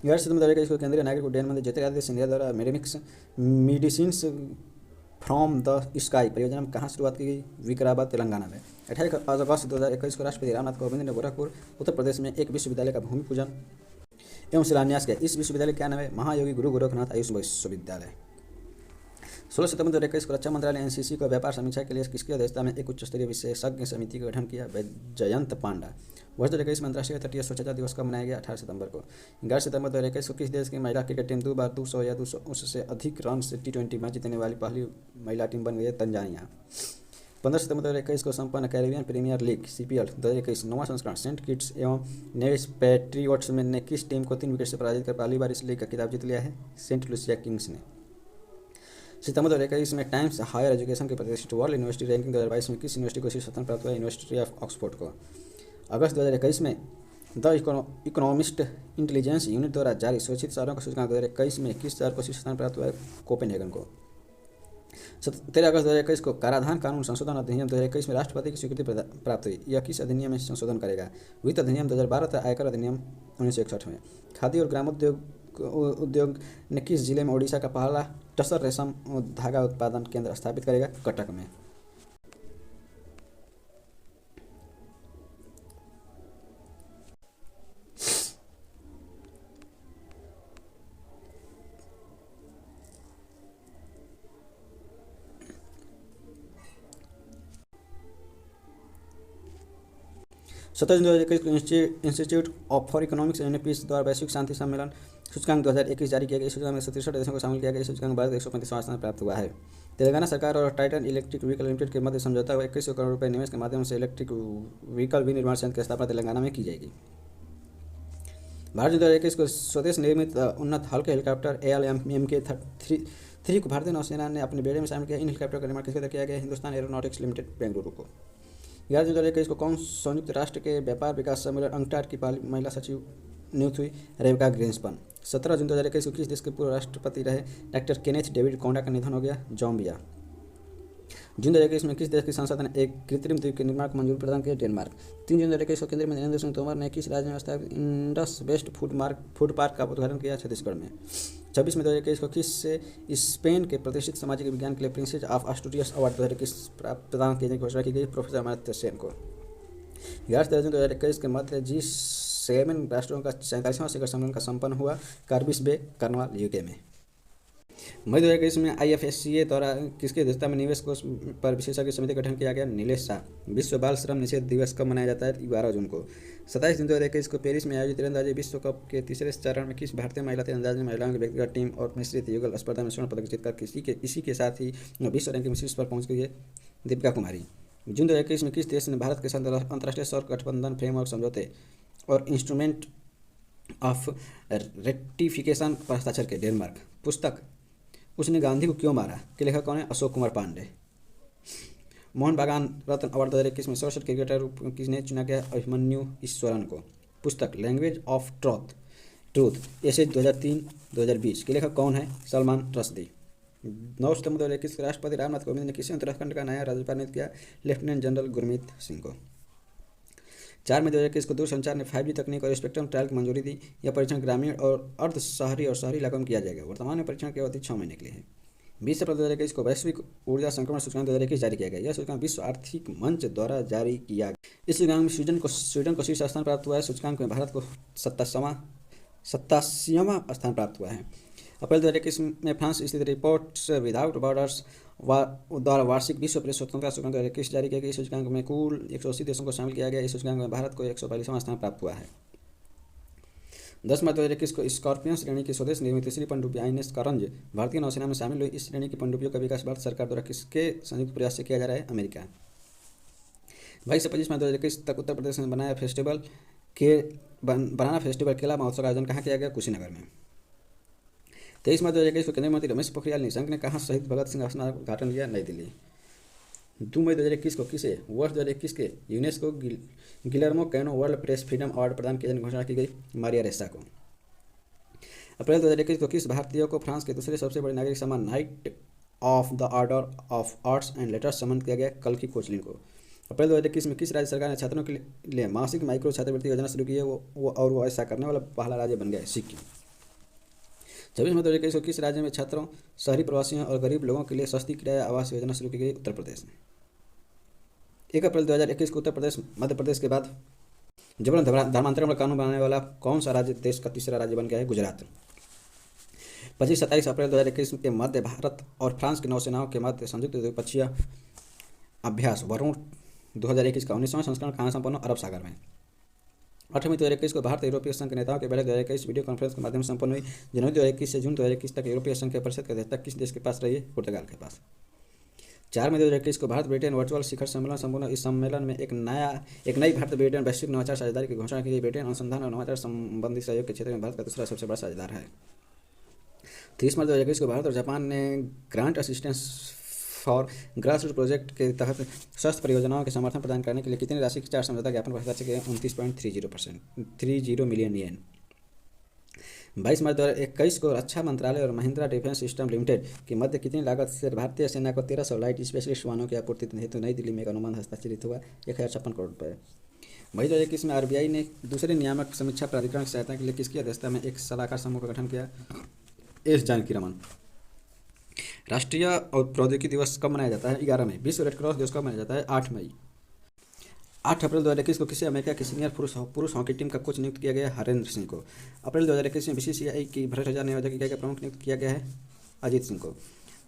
11 सितंबर 2021 को केंद्रीय नागरिक उड्डयन मंत्री ज्योतिरादित्य सिंधिया द्वारा मेडिसिन्स फ्रॉम द स्काई परियोजना में कहाँ शुरुआत की गई? विकाराबाद, तेलंगाना में। 18 अगस्त 2021 को राष्ट्रपति रामनाथ कोविंद ने गोरखपुर उत्तर प्रदेश में एक विश्वविद्यालय का भूमि पूजन एवं शिलान्यास किया। इस विश्वविद्यालय का नाम है महायोगी गुरु गोरखनाथ आयुष विश्वविद्यालय। 16 सितंबर 2021 को रक्षा मंत्रालय एनसीसी को व्यापार समीक्षा के लिए किसकी अध्यक्षता में एक उच्च स्तरीय विशेषज्ञ समिति का गठन किया? जयंत पांडा। वर्ष 2021 में अंतर्राष्ट्रीय तटीय स्वच्छता दिवस कब मनाया गया? 18 सितंबर को। 11 सितंबर 2021 को किस देश की महिला क्रिकेट टीम 2 बार 200 या 200 उससे अधिक रन से T20 मैच जीतने वाली पहली महिला टीम बन गई है? तंजानिया। 15 सितंबर 2021 को संपन्न कैरेबियन प्रीमियर लीग CPL 2021 9वां संस्करण सेंट किट्स एवं नेव्स पैट्रियोट्स ने किस टीम को 3 विकेट से पराजित कर पहली बार इस लीग का खिताब जीत लिया है? सेंट लुसिया किंग्स ने। सितंबर 2021 में टाइम्स हायर एजुकेशन के प्रतिष्ठित वर्ल्ड यूनिवर्सिटी रैंकिंग 2022 में किस यूनिवर्सिटी को शीर्ष स्थान प्राप्त हुआ? यूनिवर्सिटी ऑफ ऑक्सफोर्ड को। अगस्त 2021 में द इकोनॉमिस्ट इंटेलिजेंस यूनिट द्वारा जारी सूचित शहरों का सूचकांक 2021 में किस शहर को शीर्ष स्थान प्राप्त हुआ है? कोपेनहेगन को। 13 अगस्त 2021 को कराधान कानून संशोधन अधिनियम 2021 में राष्ट्रपति की स्वीकृति प्राप्त हुई। यह किस अधिनियम में संशोधन करेगा? वित्त अधिनियम 2012 तथा आयकर अधिनियम 1961 में। खादी और ग्रामोद्योग ने किस जिले में ओडिशा का पहला टसर रेशम धागा उत्पादन केंद्र स्थापित करेगा? कटक में। सत्रह जून 2021 institute for economics and peace द्वारा वैश्विक शांति सम्मेलन सूचकांक 2021 जारी किया गया। इस सूचकांक में 163 देशों को शामिल किया गया। इस सूचकांक भारत 135वां स्थान प्राप्त हुआ है। तेलंगाना सरकार और टाइटन इलेक्ट्रिक व्हीकल लिमिटेड के मध्य समझौता हुआ 2100 करोड़ रुपये निवेश के माध्यम से इलेक्ट्रिक व्हीकल विनिर्माण संयंत्र की स्थापना तेलंगाना में की जाएगी। भारत 2021 को स्वदेश निर्मित उन्नत हल्के हेलीकॉप्टर ALMK-3 को भारतीय नौसेना ने अपने बेड़े में शामिल किया। इन हेलीकॉप्टर का निर्माण किसके द्वारा किया गया? हिंदुस्तान एरोनॉटिक्स लिमिटेड बेंगलुरु को। 11 जून 2021 को कौन संयुक्त राष्ट्र के व्यापार विकास सम्मेलन अंकटाड की पहली महिला सचिव नियुक्त हुई? रेबका ग्रीन्सपन। 17 जून 2021 को किस देश के पूर्व राष्ट्रपति रहे डॉक्टर केनेथ डेविड कोंडा का निधन हो गया? जाम्बिया। जून 2021 में किस देश की संसद ने एक कृत्रिम द्वीप के निर्माण को मंजूरी प्रदान की? डेनमार्क। 3 जून 2021 को केंद्रीय मंत्री नरेंद्र सिंह तोमर ने किस राज्य में स्थापित इंडस वेस्ट फूड पार्क का उद्घाटन किया? छत्तीसगढ़ में। 26 मई 2021 को किस से स्पेन के प्रतिष्ठित सामाजिक विज्ञान के लिए प्रिंसेस ऑफ एस्टूरियस अवार्ड 2021 प्रदान किए जाने की घोषणा की गई? प्रोफेसर अमर्त्य सेन को। 11 जून 2021 के मध्य G7 राष्ट्रों का 47वां शिखर सम्मेलन का संपन्न हुआ कार्बिस बे, कर्नवाल, यूके में। मई 2021 में IFSCA द्वारा किसकी अध्यक्षता में निवेश कोष पर विशेषज्ञ समिति का गठन किया गया? नीलेश शाह। विश्व बाल श्रम निषेध दिवस कब मनाया जाता है? 12 जून को। 27 जून 2021 को पेरिस में आयोजित तीरंदाजी विश्व कप के तीसरे चरण में किस भारतीय महिला तीरंदाज ने महिलाओं की व्यक्तिगत टीम और मिश्रित युगल स्पर्धा में स्वर्ण पदक जीतकर इसी के साथ ही विश्व रैंकिंग में शीर्ष पर पहुंच गई है? दीपिका कुमारी। जून 2021 में किस देश ने भारत के साथ अंतर्राष्ट्रीय सौर गठबंधन फ्रेमवर्क समझौते और इंस्ट्रूमेंट ऑफ रेक्टिफिकेशन पर हस्ताक्षर किए? डेनमार्क। पुस्तक उसने गांधी को क्यों मारा के लेखक कौन है? अशोक कुमार पांडे। मोहन बागान रत्न अवार्ड 2021 में सर्वश्रेष्ठ क्रिकेटर किसने चुना गया? अभिमन्यु ईश्वरन को। पुस्तक लैंग्वेज ऑफ ट्रूथ ऐसे 2003-2020 के लेखक कौन है? सलमान रश्दी। 9 सितंबर 2021 राष्ट्रपति रामनाथ कोविंद ने किसी उत्तराखंड का नया राज्यपाल नियुक्त किया? लेफ्टिनेंट जनरल गुरमीत सिंह को। 4 मई 2021 को दूरसंचार ने 5G तकनीक और स्पेक्ट्रम ट्रायल की मंजूरी दी। यह परीक्षण ग्रामीण और अर्ध शहरी और शहरी इलाकों में किया जाएगा। वर्तमान में परीक्षण की अवधि 6 महीने के लिए है। 20 अप्रैल 2021 को वैश्विक ऊर्जा संक्रमण सूचकांक 2021 जारी किया गया। यह सूचकांक विश्व आर्थिक मंच द्वारा जारी किया गया। इस सूचकांक में स्वीडन को शीर्ष स्थान प्राप्त हुआ है। सूचकांक में भारत को 87वां स्थान प्राप्त हुआ है। अप्रैल 2021 में फ्रांस स्थित रिपोर्ट्स विदाउट बॉर्डर्स द्वारा वार्षिक विश्व प्रेस स्वतंत्रता सूचकांक 2021 जारी किया गया। इस सूचकांक में कुल 180 देशों को शामिल किया गया। इस सूचकांक में भारत को 142वां स्थान प्राप्त हुआ है। 10 मार्च 2021 को स्कॉर्पियन श्रेणी की स्वदेश निर्मित तीसरी पनडुब्बी INS करंज भारतीय नौसेना में शामिल हुई। इस श्रेणी की पनडुब्बियों का विकास भारत सरकार द्वारा किसके संयुक्त प्रयास से किया जा रहा है? अमेरिका। 22 से 25 मार्च 2021 तक उत्तर प्रदेश में बनाना फेस्टिवल केला महोत्सव का आयोजन कहाँ किया गया? कुशीनगर में। 23 मार्च 2021 को केंद्रीय मंत्री रमेश पोखरियाल निशंक ने कहाँ शहीद भगत सिंह स्मारक का उद्घाटन किया? नई दिल्ली। 2 मई 2021 को किसे वर्ष 2021 के UNESCO Guillermo canoe world press freedom award प्रदान किए जाने की घोषणा की गई? मारिया रेसा को। अप्रैल 2021 को किस भारतीय को फ्रांस के दूसरे सबसे बड़े नागरिक सम्मान night of the order of arts and letters सम्मानित किया गया? कल्कि कोचलिन को। अप्रैल 2021 में किस राज्य सरकार ने छात्रों के लिए मासिक माइक्रो छात्रवृत्ति योजना शुरू की है? वो ऐसा करने वाला पहला राज्य बन गया है सिक्किम। 26 मई 2021 को किस राज्य में छात्रों, शहरी प्रवासियों और गरीब लोगों के लिए सस्ती किराया आवास योजना शुरू की गई? उत्तर प्रदेश में। 1 अप्रैल 2021 को उत्तर प्रदेश मध्य प्रदेश के बाद जबरन धर्मांतरण का कानून बनाने वाला कौन सा राज्य देश का तीसरा राज्य बन गया है? गुजरात। 25-27 अप्रैल 2021 के मध्य भारत और फ्रांस की नौसेनाओं के मध्य संयुक्त द्विपक्षीय अभ्यास वरुण 2021 का 19वां संस्करण कहाँ संपन्न? अरब सागर में। 8 मई 2021 को भारत यूरोपीय संघ के नेताओं की बैठक 2021 वीडियो कॉन्फ्रेंस के माध्यम से संपन्न हुई। जनवरी 2021 से जून 2021 तक यूरोपीय संघ के परिषद की अध्यक्षता किस देश के पास रही है? पुर्तगाल के पास। 4 मई 2021 को भारत ब्रिटेन वर्चुअल शिखर सम्मेलन संपूर्ण। इस सम्मेलन में एक नई भारत ब्रिटेन वैश्विक नवाचार साझेदारी की घोषणा की गई। ब्रिटेन अनुसंधान और नवाचार संबंधी सहयोग के क्षेत्र में भारत का दूसरा सबसे बड़ा साझेदार है। 30 मार्च 2021 को भारत और जापान ने grant assistance for grassroot project के तहत स्वास्थ्य परियोजनाओं के समर्थन प्रदान करने के लिए कितनी राशि के 4 समझौता ज्ञापन पर हस्ताक्षर किए? 29.30 मिलियन येन। 22 मार्च 2021 को रक्षा मंत्रालय और महिंद्रा डिफेंस सिस्टम लिमिटेड के मध्य कितनी लागत से भारतीय सेना को 1300 लाइट स्पेशलिस्ट वाहनों की आपूर्ति हेतु नई दिल्ली में एक अनुबंध हस्ताक्षरित हुआ? 1056 करोड़ रुपये। मई 2021 में RBI ने दूसरे नियामक समीक्षा प्राधिकरण की सहायता के लिए किसकी अध्यक्षता में एक सलाहकार समूह का गठन किया? एस जानकी रमन। राष्ट्रीय और प्रौद्योगिकी दिवस कब मनाया जाता है? 11 मई। विश्व रेड क्रॉस दिवस कब मनाया जाता है? 8 मई। 8 अप्रैल 2021 को किसी अमेरिका की सीनियर पुरुष हॉकी टीम का कोच नियुक्त किया गया? हरेंद्र सिंह को। अप्रैल 2021 में BCCI की भ्रष्टाचार नियोजक इकाई का प्रमुख नियुक्त किया गया है? अजीत सिंह को।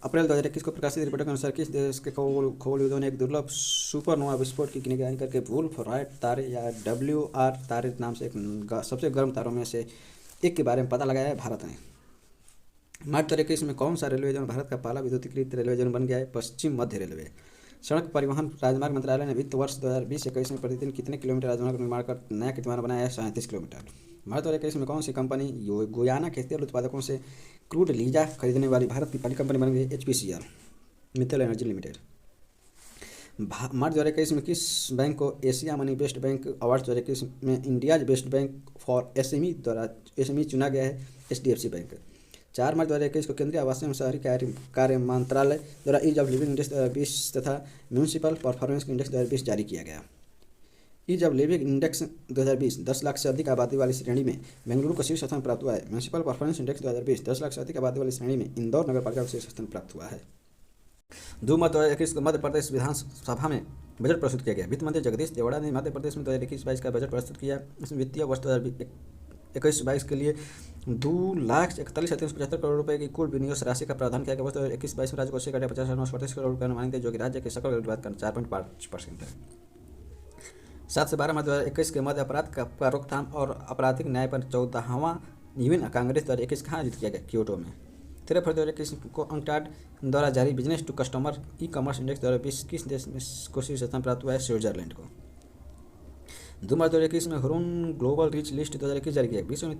अप्रैल 2021 को प्रकाशित रिपोर्ट के अनुसार किस देश के खगोल विदों ने एक दुर्लभ सुपरनोवा विस्फोट की निगरानी करके वुल्फ राइट तारे या WR तारे नाम से एक सबसे गर्म तारों में से एक के बारे में पता लगाया है? भारत ने। मार्च 2021 में कौन सा रेलवे जोन भारत का पहला विद्युतीकृत रेलवे जोन बन गया है? पश्चिम मध्य रेलवे। सड़क परिवहन राजमार्ग मंत्रालय ने वित्त वर्ष 2020-21 में प्रतिदिन कितने किलोमीटर राजमार्ग का निर्माण कर नया कीर्तिमान बनाया है? 37 किलोमीटर। मार्च 2021 में कौन सी कंपनी गुयाना के तेल उत्पादकों से क्रूड लीजा खरीदने वाली भारत की पहली कंपनी बन गई? HPCL Mittal energy limited. मार्च 2021 में किस बैंक को Asia money best bank award 2021 में India's best bank for SME चुना गया है? HDFC bank. 4 मार्च 2021 को केंद्रीय आवास एवं शहरी कार्य मंत्रालय द्वारा ईज ऑफ लिविंग इंडेक्स 2020 तथा म्यूनिसिपल परफॉर्मेंस इंडेक्स 2020 जारी किया गया। Ease of living index 2020 10 lakh से अधिक आबादी वाली श्रेणी में बेंगलुरु को शीर्ष स्थान प्राप्त हुआ है। म्यूनिसिपल परफॉर्मेंस इंडेक्स 2020 10 लाख से अधिक आबादी वाली श्रेणी में इंदौर नगर पालिका को शीर्ष स्थान प्राप्त हुआ है। 2 मार्च 2021 को मध्य प्रदेश विधानसभा में बजट प्रस्तुत किया गया। वित्त मंत्री जगदीश देवड़ा ने मध्य प्रदेश में 2021-22 का बजट प्रस्तुत किया। इसमें वित्तीय वर्ष 2021-22 के लिए 2,41,775 करोड़ रुपए की कुल विनियोग राशि का प्रावधान किया गया। वर्ष 2021-22 में राज्य को शेकड़ा 50,938 करोड़ रुपये अनुमानित है, जो कि राज्य के सकल घरेलू उत्पाद का 4.5% है। 7 से 12 मार्च 2021 के मध्य अपराध का रोकथाम और आपराधिक न्याय पर 14वां यूएन कांग्रेस 2021 कहाँ आयोजित किया गया? क्योटो में। 13 फरवरी 2021 को अंकटाड द्वारा जारी business to customer e-commerce index 2020 किस देश में को शीर्ष स्थान प्राप्त हुआ है? स्विट्जरलैंड को। 2 मार्च 2021 में हुरून ग्लोबल रिच लिस्ट 2021 जारी किया। विश्व में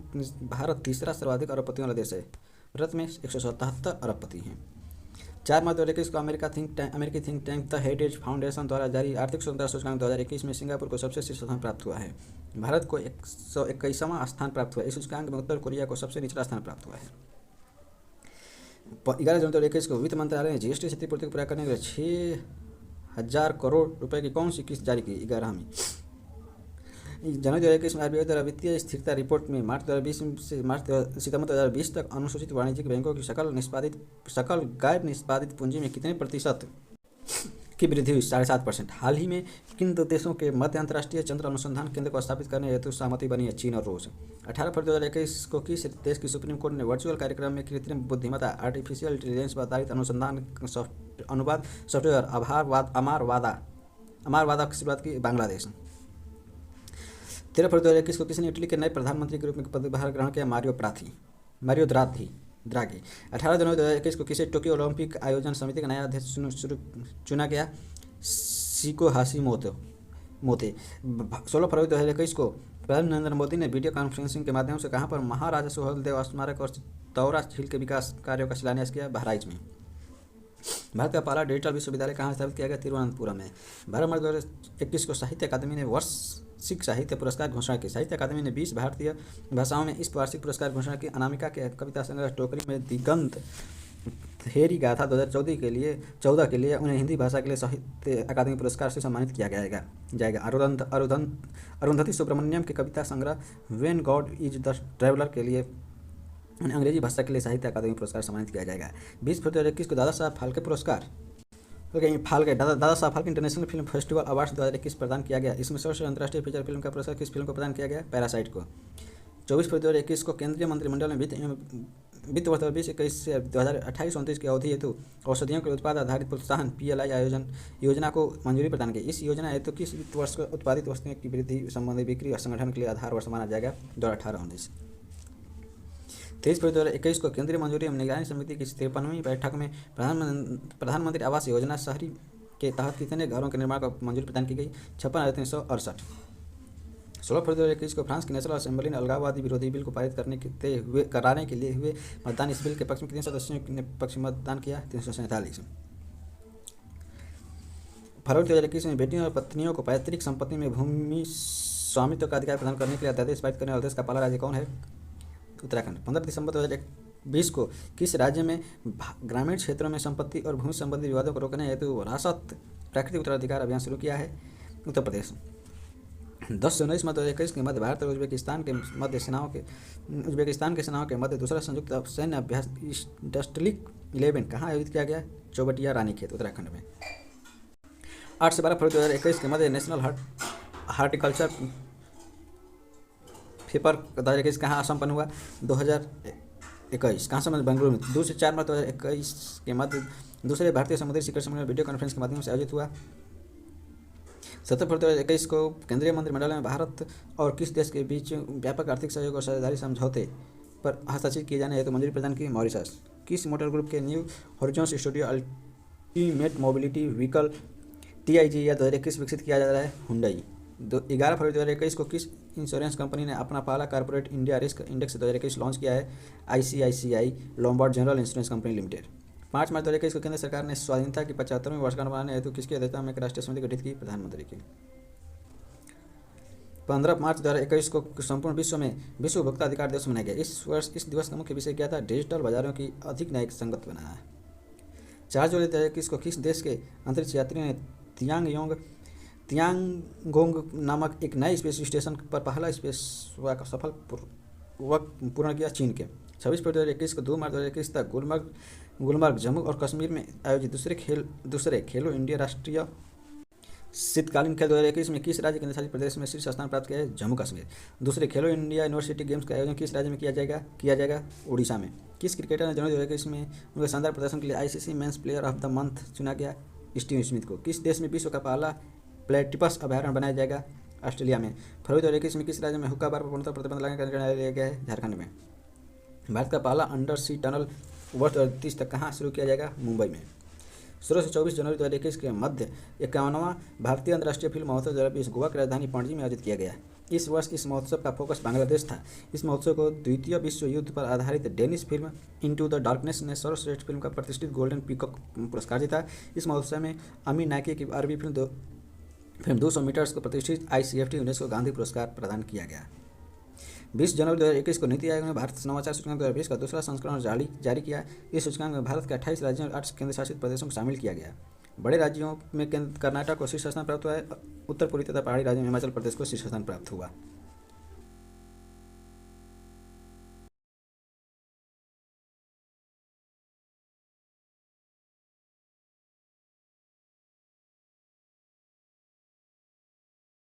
भारत तीसरा सर्वाधिक अरबपति वाला देश है। भारत में 177 अरबपति हैं। 4 मार्च 2021 को अमेरिकी think tank the heritage foundation द्वारा जारी आर्थिक स्वतंत्रता सूचकांक 2021 में सिंगापुर को सबसे शीर्ष स्थान प्राप्त हुआ है। भारत को 121वां स्थान प्राप्त हुआ है। इस सूचकांक में उत्तर कोरिया को सबसे निचला स्थान प्राप्त हुआ है। 11 जनवरी 2021 को वित्त मंत्रालय ने GST क्षतिपूर्ति को पूरा करने के लिए 6,000 करोड़ रुपए की कौन सी किस्त जारी की? 11वीं। जनवरी 2021 में RBI द्वारा वित्तीय स्थिरता रिपोर्ट में मार्च 2020 से सितंबर 2020 तक अनुसूचित वाणिज्यिक बैंकों की सकल गैर निष्पादित पूंजी में कितने प्रतिशत की वृद्धि हुई 7.5%। हाल ही में किन दो देशों के मध्य अंतर्राष्ट्रीय चंद्र अनुसंधान केंद्र को स्थापित करने हेतु सहमति बनी है? चीन और रूस। 18 फरवरी 2021 को किस देश की सुप्रीम कोर्ट ने वर्चुअल कार्यक्रम में कृत्रिम बुद्धिमत्ता आर्टिफिशियल इंटेलिजेंस पर आधारित अनुसंधान अनुवाद सॉफ्टवेयर अमारवादा की शुरुआत की? बांग्लादेश। 13 फरवरी 2021 को किसी ने इटली के नए प्रधानमंत्री के रूप में पदभार ग्रहण किया? Mario Draghi. 18 जनवरी 2021 को किसी टोक्यो ओलंपिक आयोजन समिति का नया अध्यक्ष चुना गया? शिको हाशिमोतो। 16 फरवरी 2021 को प्रधानमंत्री नरेंद्र मोदी ने वीडियो कॉन्फ्रेंसिंग के माध्यम से कहां पर महाराजा सुहेलदेव स्मारक और तौरा झील के विकास कार्यों का शिलान्यास किया? बहराइच में। भारत का पहला डिजिटल विश्वविद्यालय कहाँ स्थापित किया गया? तिरुवनंतपुरम में। 12 मार्च 2021 को साहित्य अकादमी ने वार्षिक साहित्य पुरस्कार घोषणा की। साहित्य अकादमी ने 20 भारतीय भाषाओं में इस वार्षिक पुरस्कार घोषणा की। अनामिका के कविता संग्रह टोकरी में दिगंत हेरी गाथा 2014 के लिए उन्हें हिंदी भाषा के लिए साहित्य अकादमी पुरस्कार से सम्मानित किया जाएगा। अरुंधति सुब्रमण्यम के कविता संग्रह when God is the traveller के लिए उन्हें अंग्रेजी भाषा के लिए साहित्य अकादमी पुरस्कार सम्मानित किया जाएगा। 20 फरवरी 2021 को दादा साहब फाल्के पुरस्कार Dada Saheb Phalke international film festival awards 2021 प्रदान किया गया। इसमें सर्वश्रेष्ठ अंतर्राष्ट्रीय फीचर फिल्म का पुरस्कार किस फिल्म को प्रदान किया गया? पैरासाइट को। 24 फरवरी 2021 को केंद्रीय मंत्रिमंडल ने वित्त वर्ष 2021 से 2028-29 की अवधि हेतु औषधियों के उत्पाद आधारित प्रोत्साहन PLI योजना को मंजूरी प्रदान की। इस योजना हेतु किस वित्त वर्ष को उत्पादित वस्तुओं की वृद्धि संबंधी बिक्री और संगठन के लिए आधार वर्ष माना जाएगा? 2018-19। 23 फरवरी 2021 को केंद्रीय मंजूरी एवं निगरानी समिति की 53वीं बैठक में प्रधानमंत्री आवास योजना शहरी के तहत कितने घरों के निर्माण को मंजूरी प्रदान की गई? 56,368। 16 फरवरी 2021 को फ्रांस की नेशनल असेंबली ने अलगाववादी विरोधी बिल को पारित कराने के लिए हुए मतदान। इस बिल के पक्ष में कितने सदस्यों ने पक्ष में मतदान किया? 347। फरवरी 2021 में बेटियों और पत्नियों को पैतृक संपत्ति में भूमि स्वामित्व का अधिकार प्रदान करने के लिए अध्यादेश पारित करने वाले देश का पहला राज्य कौन है? उत्तराखंड। 15 दिसंबर 2020 को किस राज्य में ग्रामीण क्षेत्रों में संपत्ति और भूमि संबंधी विवादों को रोकने हेतु वरासत प्राकृतिक उत्तराधिकार अभियान शुरू किया है? उत्तर प्रदेश। 10 जनवरी 2021 के मध्य भारत और उज्बेकिस्तान के सेनाओं के मध्य दूसरा संयुक्त सैन्य अभ्यास इंडस्ट्रियल 11 कहाँ आयोजित किया गया? चौबटिया रानीखेत, उत्तराखंड में। 8 से 12 फरवरी 2021 के मध्य नेशनल हार्टिकल्चर फेपर 2021 कहाँ संपन्न हुआ? 2021 कहाँ संपन्न? बेंगलुरु में। 2 से 4 मार्च 2021 के मध्य दूसरे भारतीय समुद्री शिखर सम्मेलन वीडियो कॉन्फ्रेंस के माध्यम से आयोजित हुआ। 17 फरवरी 2021 को केंद्रीय मंत्रिमंडल में भारत और किस देश के बीच व्यापक आर्थिक सहयोग और साझेदारी समझौते पर हस्ताक्षर किए जाने हेतु मंजूरी प्रदान की? मॉरिशस। किस मोटर ग्रुप के new horizons studio ultimate mobility vehicle TIG 2021 विकसित किया जा रहा है? हुंडई। 11 फरवरी 2021 को किस इंश्योरेंस कंपनी ने अपना पहला corporate India risk index 2021 launch किया है? ICICI Lombard general insurance company limited. 5 मार्च 2021 को केंद्र सरकार ने स्वाधीनता की 75वीं वर्षगांठ मनाने हेतु किसकी अध्यक्षता में एक राष्ट्रीय समिति गठित की? प्रधानमंत्री की। 15 मार्च 2021 को संपूर्ण विश्व में विश्व उपभोक्ता अधिकार दिवस मनाया गया। इस वर्ष इस दिवस का मुख्य विषय क्या था? डिजिटल बाजारों की अधिक न्यायिक संगत बनाना है। 4 जुलाई 2021 को किस देश के अंतरिक्ष यात्री ने तियांगोंग नामक एक नए स्पेस स्टेशन पर पहला स्पेस वॉक सफलपूर्वक पूर्ण किया? चीन के। 26 फरवरी 2021 को 2 मार्च 2021 तक गुलमर्ग जम्मू और कश्मीर में आयोजित दूसरे खेलो इंडिया राष्ट्रीय शीतकालीन खेल 2021 में किस राज्य केंद्र शासित प्रदेश में शीर्ष स्थान प्राप्त किया है? जम्मू कश्मीर। दूसरे खेलो इंडिया यूनिवर्सिटी गेम्स का आयोजन किस राज्य में किया जाएगा? उड़ीसा में। किस क्रिकेटर ने जनवरी 2021 में उनके शानदार प्रदर्शन के लिए ICC men's player of the month चुना गया? स्टीव स्मिथ को। किस देश में विश्व का पहला प्लेटिपस अभयारण्य बनाया जाएगा? ऑस्ट्रेलिया में। फरवरी 2021 में किस राज्य में हुक्का बार पर पूर्णतः प्रतिबंध लगाने का निर्णय लिया गया है? झारखंड में। भारत का पहला अंडर सी टनल वर्ष 2030 तक कहाँ शुरू किया जाएगा? मुंबई में। 16 से 24 जनवरी 2021 के मध्य 51वां भारतीय अंतर्राष्ट्रीय फिल्म महोत्सव 2020 गोवा की राजधानी पणजी में आयोजित किया गया। इस वर्ष इस महोत्सव का फोकस बांग्लादेश था। इस महोत्सव को द्वितीय विश्व युद्ध पर आधारित Danish film into the darkness ने सर्वश्रेष्ठ फिल्म का प्रतिष्ठित गोल्डन पीकॉक पुरस्कार जीता। इस महोत्सव में अमी नाकी की अरबी फिल्म 200 मीटर्स को प्रतिष्ठित ICFT यूनेस्को गांधी पुरस्कार प्रदान किया गया। 20 जनवरी 2021 को नीति आयोग ने भारत समाचार सूचकांक 2020 का दूसरा संस्करण जारी किया। इस सूचकांक में भारत के 28 राज्यों और 8 केंद्र शासित प्रदेशों को शामिल किया गया। बड़े राज्यों में कर्नाटक को शीर्ष स्थान प्राप्त हुआ है। उत्तर पूर्वी तथा पहाड़ी राज्यों में हिमाचल प्रदेश को शीर्ष स्थान प्राप्त हुआ।